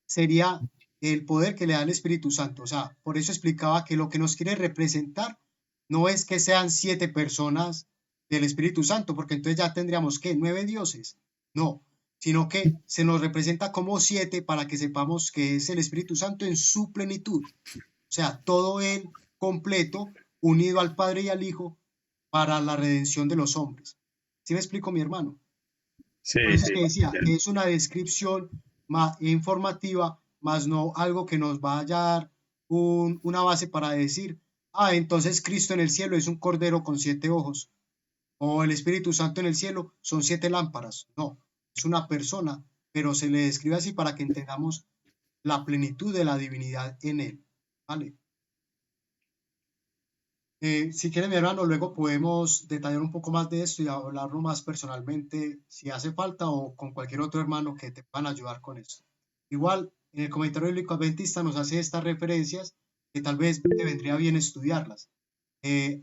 sería el poder que le da el Espíritu Santo. O sea, por eso explicaba que lo que nos quiere representar no es que sean 7 personas del Espíritu Santo, porque entonces ya tendríamos que 9 dioses. No, sino que se nos representa como 7 para que sepamos que es el Espíritu Santo en su plenitud. O sea, todo él completo, unido al Padre y al Hijo para la redención de los hombres. ¿Sí me explico, mi hermano? Sí, Por eso es sí. que decía que es una descripción más informativa más no algo que nos vaya a dar una base para decir, entonces Cristo en el cielo es un cordero con 7 ojos, o el Espíritu Santo en el cielo son 7 lámparas. No, es una persona, pero se le describe así para que entendamos la plenitud de la divinidad en él. ¿Vale? Si quieren, mi hermano, luego podemos detallar un poco más de esto y hablarlo más personalmente si hace falta o con cualquier otro hermano que te puedan ayudar con esto. Igual, en el comentario bíblico adventista nos hace estas referencias que tal vez te vendría bien estudiarlas.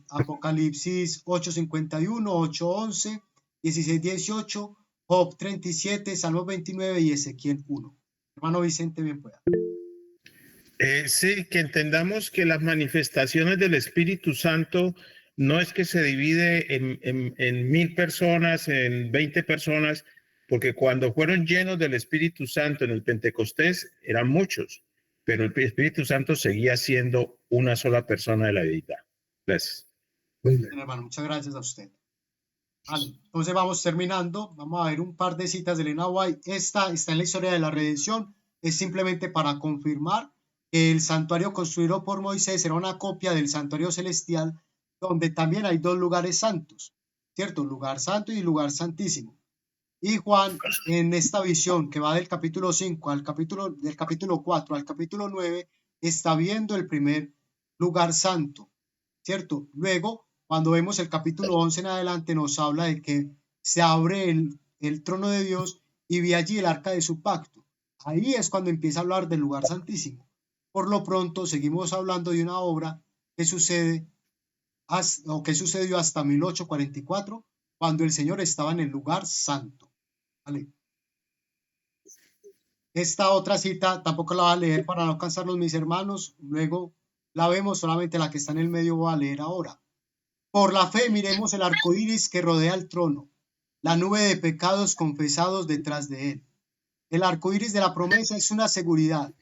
Apocalipsis 8:51, 8:11, 16:18, Job 37, Salmo 29 y Ezequiel 1. Hermano Vicente, bien pueda. Sí, que entendamos que las manifestaciones del Espíritu Santo no es que se divide en 1000 personas, en 20 personas, porque cuando fueron llenos del Espíritu Santo en el Pentecostés eran muchos, pero el Espíritu Santo seguía siendo una sola persona de la deidad. Gracias. Muy bien. Bien, hermano, muchas gracias a usted. Vale, entonces vamos terminando. Vamos a ver un par de citas de Elena White. Esta está en la historia de la redención. Es simplemente para confirmar que el santuario construido por Moisés era una copia del santuario celestial, donde también hay 2 lugares santos, ¿cierto? Lugar santo y lugar santísimo. Y Juan, en esta visión que va del capítulo 5 del capítulo 4 al capítulo 9, está viendo el primer lugar santo, ¿cierto? Luego, cuando vemos el capítulo 11 en adelante, nos habla de que se abre el trono de Dios y ve allí el arca de su pacto. Ahí es cuando empieza a hablar del lugar santísimo. Por lo pronto, seguimos hablando de una obra que sucedió hasta 1844, cuando el Señor estaba en el lugar santo. ¿Vale? Esta otra cita tampoco la voy a leer para no cansarlos mis hermanos, luego la vemos, solamente la que está en el medio voy a leer ahora. Por la fe miremos el arco iris que rodea el trono, la nube de pecados confesados detrás de él. El arco iris de la promesa es una seguridad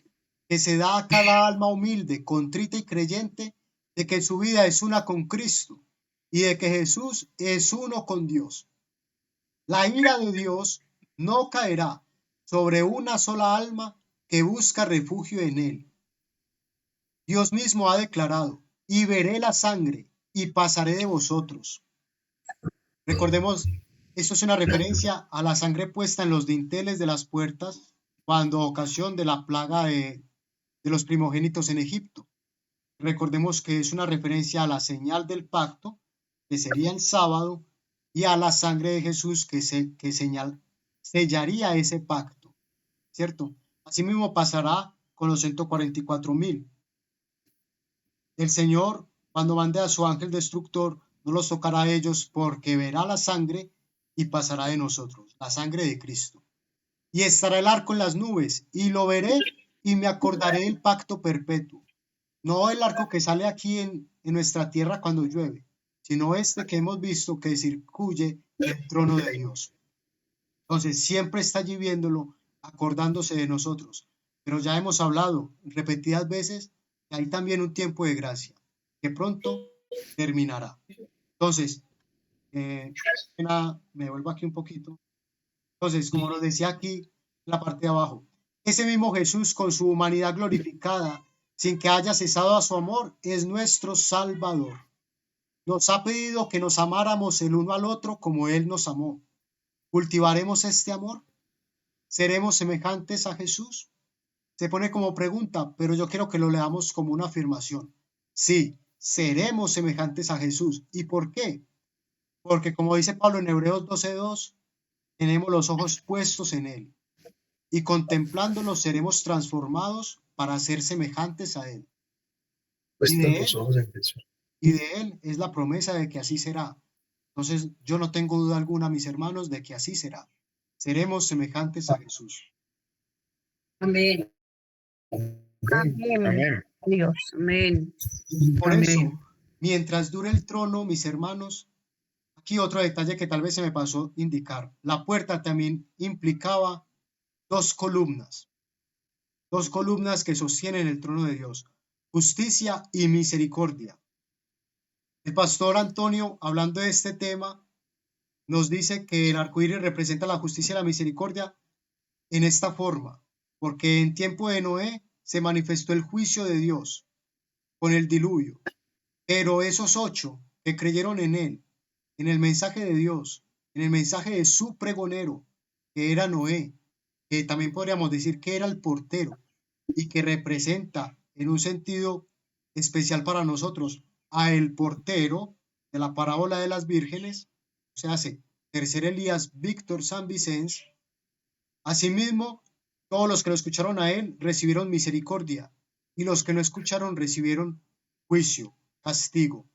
que se da a cada alma humilde, contrita y creyente de que su vida es una con Cristo y de que Jesús es uno con Dios. La ira de Dios no caerá sobre una sola alma que busca refugio en él. Dios mismo ha declarado, y veré la sangre y pasaré de vosotros. Recordemos, esto es una referencia a la sangre puesta en los dinteles de las puertas cuando ocasión de la plaga de los primogénitos en Egipto. Recordemos que es una referencia a la señal del pacto, que sería el sábado, y a la sangre de Jesús que sellaría ese pacto, ¿cierto? Asimismo pasará con los 144,000. El Señor, cuando mande a su ángel destructor, no los tocará a ellos porque verá la sangre y pasará de nosotros, la sangre de Cristo. Y estará el arco en las nubes, y lo veré y me acordaré del pacto perpetuo. No el arco que sale aquí en nuestra tierra cuando llueve, sino este que hemos visto que circuye el trono de Dios. Entonces, siempre está allí viéndolo, acordándose de nosotros. Pero ya hemos hablado repetidas veces que hay también un tiempo de gracia, que pronto terminará. Entonces, me vuelvo aquí un poquito. Entonces, como nos decía aquí, la parte de abajo, ese mismo Jesús con su humanidad glorificada, sin que haya cesado a su amor, es nuestro Salvador. Nos ha pedido que nos amáramos el uno al otro como Él nos amó. ¿Cultivaremos este amor? ¿Seremos semejantes a Jesús? Se pone como pregunta, pero yo quiero que lo leamos como una afirmación. Sí, seremos semejantes a Jesús. ¿Y por qué? Porque como dice Pablo en Hebreos 12:2, tenemos los ojos puestos en Él y contemplándolo seremos transformados para ser semejantes a Él. Y de Él es la promesa de que así será. Entonces, yo no tengo duda alguna, mis hermanos, de que así será. Seremos semejantes a Jesús. Amén. Amén. Amén. Dios. Amén. Por Amén. eso, mientras dure el trono, mis hermanos, aquí otro detalle que tal vez se me pasó indicar. La puerta también implicaba 2 columnas. 2 columnas que sostienen el trono de Dios. Justicia y misericordia. El pastor Antonio, hablando de este tema, nos dice que el arco iris representa la justicia y la misericordia en esta forma. porque en tiempo de Noé se manifestó el juicio de Dios con el diluvio. Pero esos 8 que creyeron en él, en el mensaje de Dios, en el mensaje de su pregonero, que era Noé, que también podríamos decir que era el portero y que representa en un sentido especial para nosotros a el portero de la parábola de las vírgenes, o sea, Tercer Elías Víctor San Vicens. Asimismo, todos los que lo escucharon a él recibieron misericordia, y los que no escucharon recibieron juicio, castigo.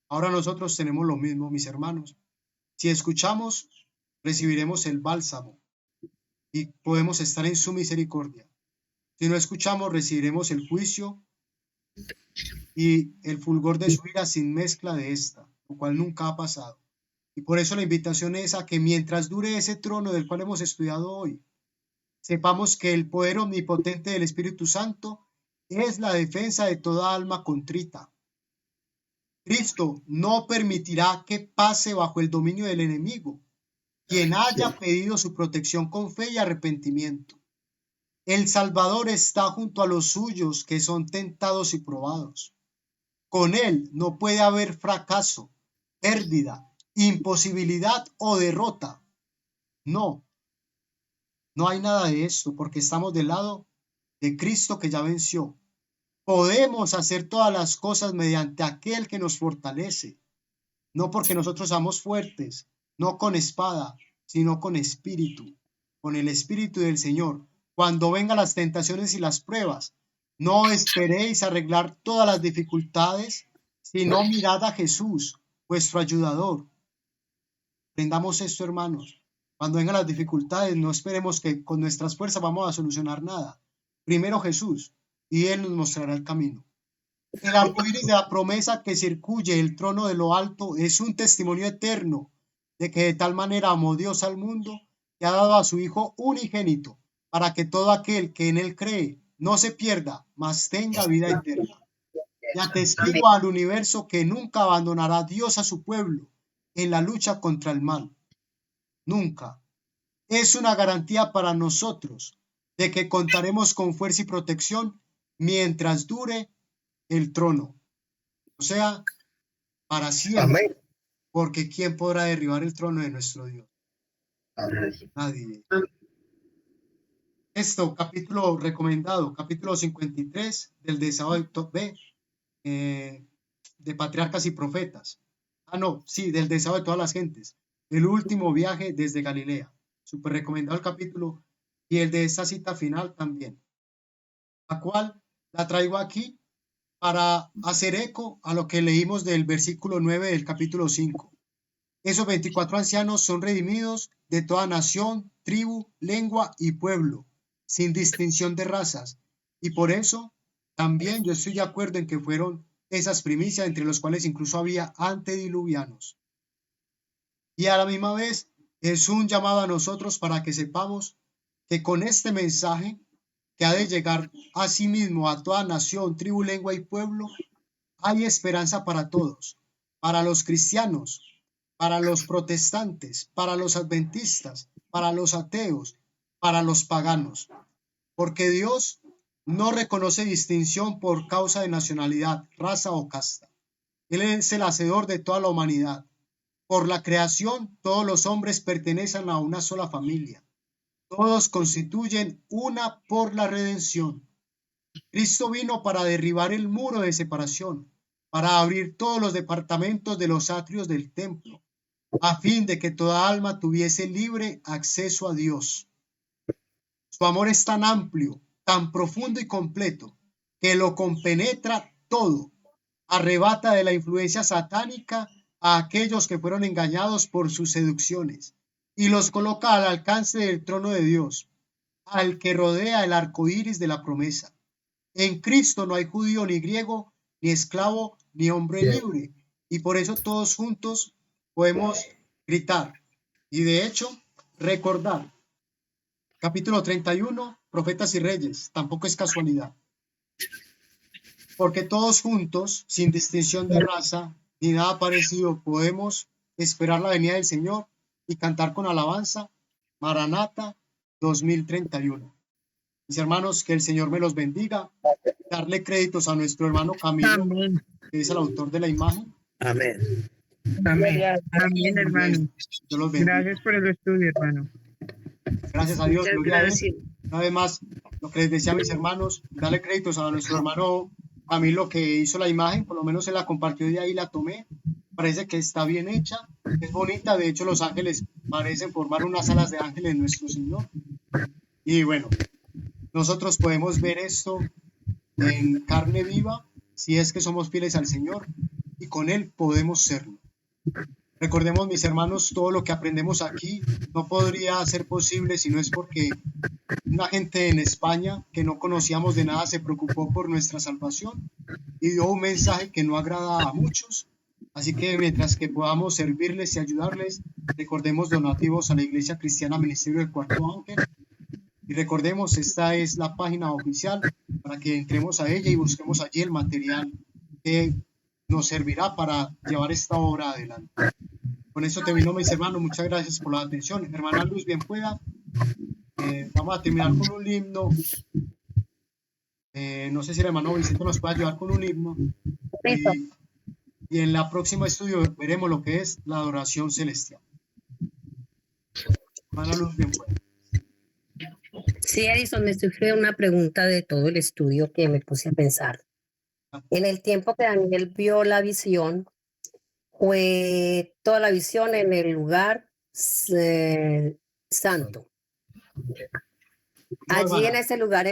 Ahora nosotros tenemos lo mismo, mis hermanos. Si escuchamos, recibiremos el bálsamo y podemos estar en su misericordia. Si no escuchamos, recibiremos el juicio y el fulgor de su ira sin mezcla de esta, lo cual nunca ha pasado. Y por eso la invitación es a que mientras dure ese trono del cual hemos estudiado hoy, sepamos que el poder omnipotente del Espíritu Santo es la defensa de toda alma contrita. Cristo no permitirá que pase bajo el dominio del enemigo quien haya pedido su protección con fe y arrepentimiento. El Salvador está junto a los suyos que son tentados y probados. Con él no puede haber fracaso, pérdida, imposibilidad o derrota. No hay nada de esto porque estamos del lado de Cristo que ya venció. Podemos hacer todas las cosas mediante aquel que nos fortalece, no porque nosotros seamos fuertes, no con espada, sino con espíritu, con el espíritu del Señor. Cuando vengan las tentaciones y las pruebas, no esperéis arreglar todas las dificultades, sino mirad a Jesús, vuestro ayudador. Aprendamos esto, hermanos. Cuando vengan las dificultades, no esperemos que con nuestras fuerzas vamos a solucionar nada. Primero Jesús, y Él nos mostrará el camino. El arcoíris de la promesa que circuye el trono de lo alto es un testimonio eterno de que de tal manera amó Dios al mundo que ha dado a su Hijo unigénito para que todo aquel que en Él cree no se pierda, mas tenga vida eterna. Y atestigua al universo que nunca abandonará Dios a su pueblo en la lucha contra el mal. Nunca. Es una garantía para nosotros de que contaremos con fuerza y protección mientras dure el trono, o sea, para siempre. Amén. Porque ¿quién podrá derribar el trono de nuestro Dios? Amén. Nadie. Esto, capítulo recomendado, capítulo 53 del Desahogo B, de Patriarcas y Profetas. Del Desahogo de todas las gentes. El último viaje desde Galilea. Súper recomendado el capítulo. Y el de esta cita final también. La cual la traigo aquí para hacer eco a lo que leímos del versículo 9 del capítulo 5. Esos 24 ancianos son redimidos de toda nación, tribu, lengua y pueblo, sin distinción de razas. Y por eso también yo estoy de acuerdo en que fueron esas primicias, entre los cuales incluso había antediluvianos. Y a la misma vez es un llamado a nosotros para que sepamos que con este mensaje que ha de llegar a sí mismo a toda nación, tribu, lengua y pueblo, hay esperanza para todos, para los cristianos, para los protestantes, para los adventistas, para los ateos, para los paganos, porque Dios no reconoce distinción por causa de nacionalidad, raza o casta. Él es el hacedor de toda la humanidad. Por la creación, todos los hombres pertenecen a una sola familia. Todos constituyen una por la redención. Cristo vino para derribar el muro de separación, para abrir todos los departamentos de los atrios del templo, a fin de que toda alma tuviese libre acceso a Dios. Su amor es tan amplio, tan profundo y completo, que lo compenetra todo, arrebata de la influencia satánica a aquellos que fueron engañados por sus seducciones y los coloca al alcance del trono de Dios, al que rodea el arco iris de la promesa. En Cristo no hay judío ni griego, ni esclavo, ni hombre libre, y por eso todos juntos podemos gritar y de hecho recordar. Capítulo 31, Profetas y Reyes, tampoco es casualidad. Porque todos juntos, sin distinción de raza ni nada parecido, podemos esperar la venida del Señor y cantar con alabanza, Maranata 2031. Mis hermanos, que el Señor me los bendiga. Darle créditos a nuestro hermano Camilo, Amén. que es el autor de la imagen. Amén. Amén. Amén, hermano. Dios los bendiga. Gracias por el estudio, hermano. Gracias a Dios, Muchas gloria a Él. gracias. Una vez más, lo que les decía a mis hermanos, darle créditos a nuestro hermano Camilo que hizo la imagen, por lo menos se la compartió y ahí la tomé. Parece que está bien hecha, es bonita. De hecho, los ángeles parecen formar unas alas de ángeles nuestro Señor. Y bueno, nosotros podemos ver esto en carne viva si es que somos fieles al Señor y con Él podemos serlo. Recordemos, mis hermanos, todo lo que aprendemos aquí no podría ser posible si no es porque una gente en España que no conocíamos de nada se preocupó por nuestra salvación y dio un mensaje que no agrada a muchos. Así que mientras que podamos servirles y ayudarles, recordemos donativos a la Iglesia Cristiana Ministerio del Cuarto Ángel. Y recordemos, esta es la página oficial para que entremos a ella y busquemos allí el material que nos servirá para llevar esta obra adelante. Con esto termino, mis hermanos. Muchas gracias por la atención. Hermana Luz, bien pueda. Vamos a terminar con un himno. No sé si el hermano Vicente nos puede ayudar con un himno. Y en la próxima estudio veremos lo que es la adoración celestial. Hermana Luz, bien pueda. Sí, Edison, me surgió una pregunta de todo el estudio que me puse a pensar. En el tiempo que Daniel vio la visión, fue toda la visión en el lugar santo. Allí en ese lugar,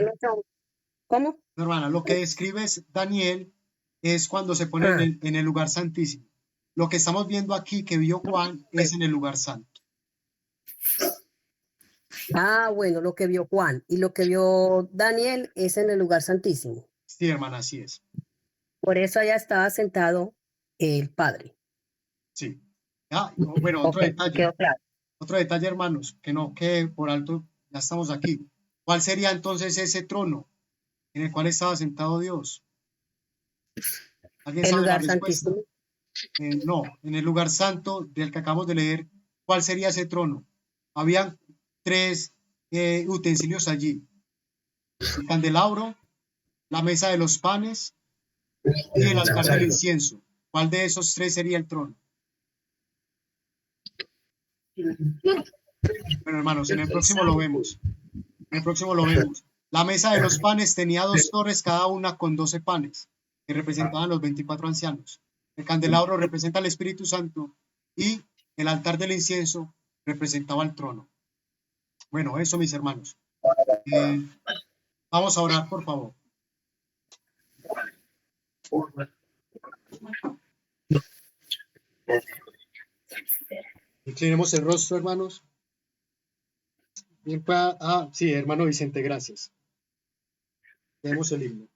¿cómo? No, hermana, lo que describes Daniel es cuando se pone en el lugar santísimo. Lo que estamos viendo aquí que vio Juan es en el lugar santo. Ah, bueno, lo que vio Juan y lo que vio Daniel es en el lugar santísimo. Sí, hermana, así es. Por eso allá estaba sentado el Padre. Sí. Ah, bueno, otro detalle. Quedó claro. Otro detalle, hermanos, que no quede por alto, ya estamos aquí. ¿Cuál sería entonces ese trono en el cual estaba sentado Dios? ¿Alguien El sabe lugar la respuesta? santísimo. No, en el lugar santo del que acabamos de leer, ¿cuál sería ese trono? Habían 3 utensilios allí: el candelabro, la mesa de los panes y el altar del incienso. ¿Cuál de esos 3 sería el trono? Bueno, hermanos, en el próximo lo vemos. En el próximo lo vemos. La mesa de los panes tenía 2 torres, cada una con 12 panes, que representaban los 24 ancianos. El candelabro representa al Espíritu Santo y el altar del incienso representaba el trono. Bueno, eso, mis hermanos. Vamos a orar, por favor. Inclinemos el rostro, hermanos. Bien, sí, hermano Vicente, gracias. Tenemos el himno.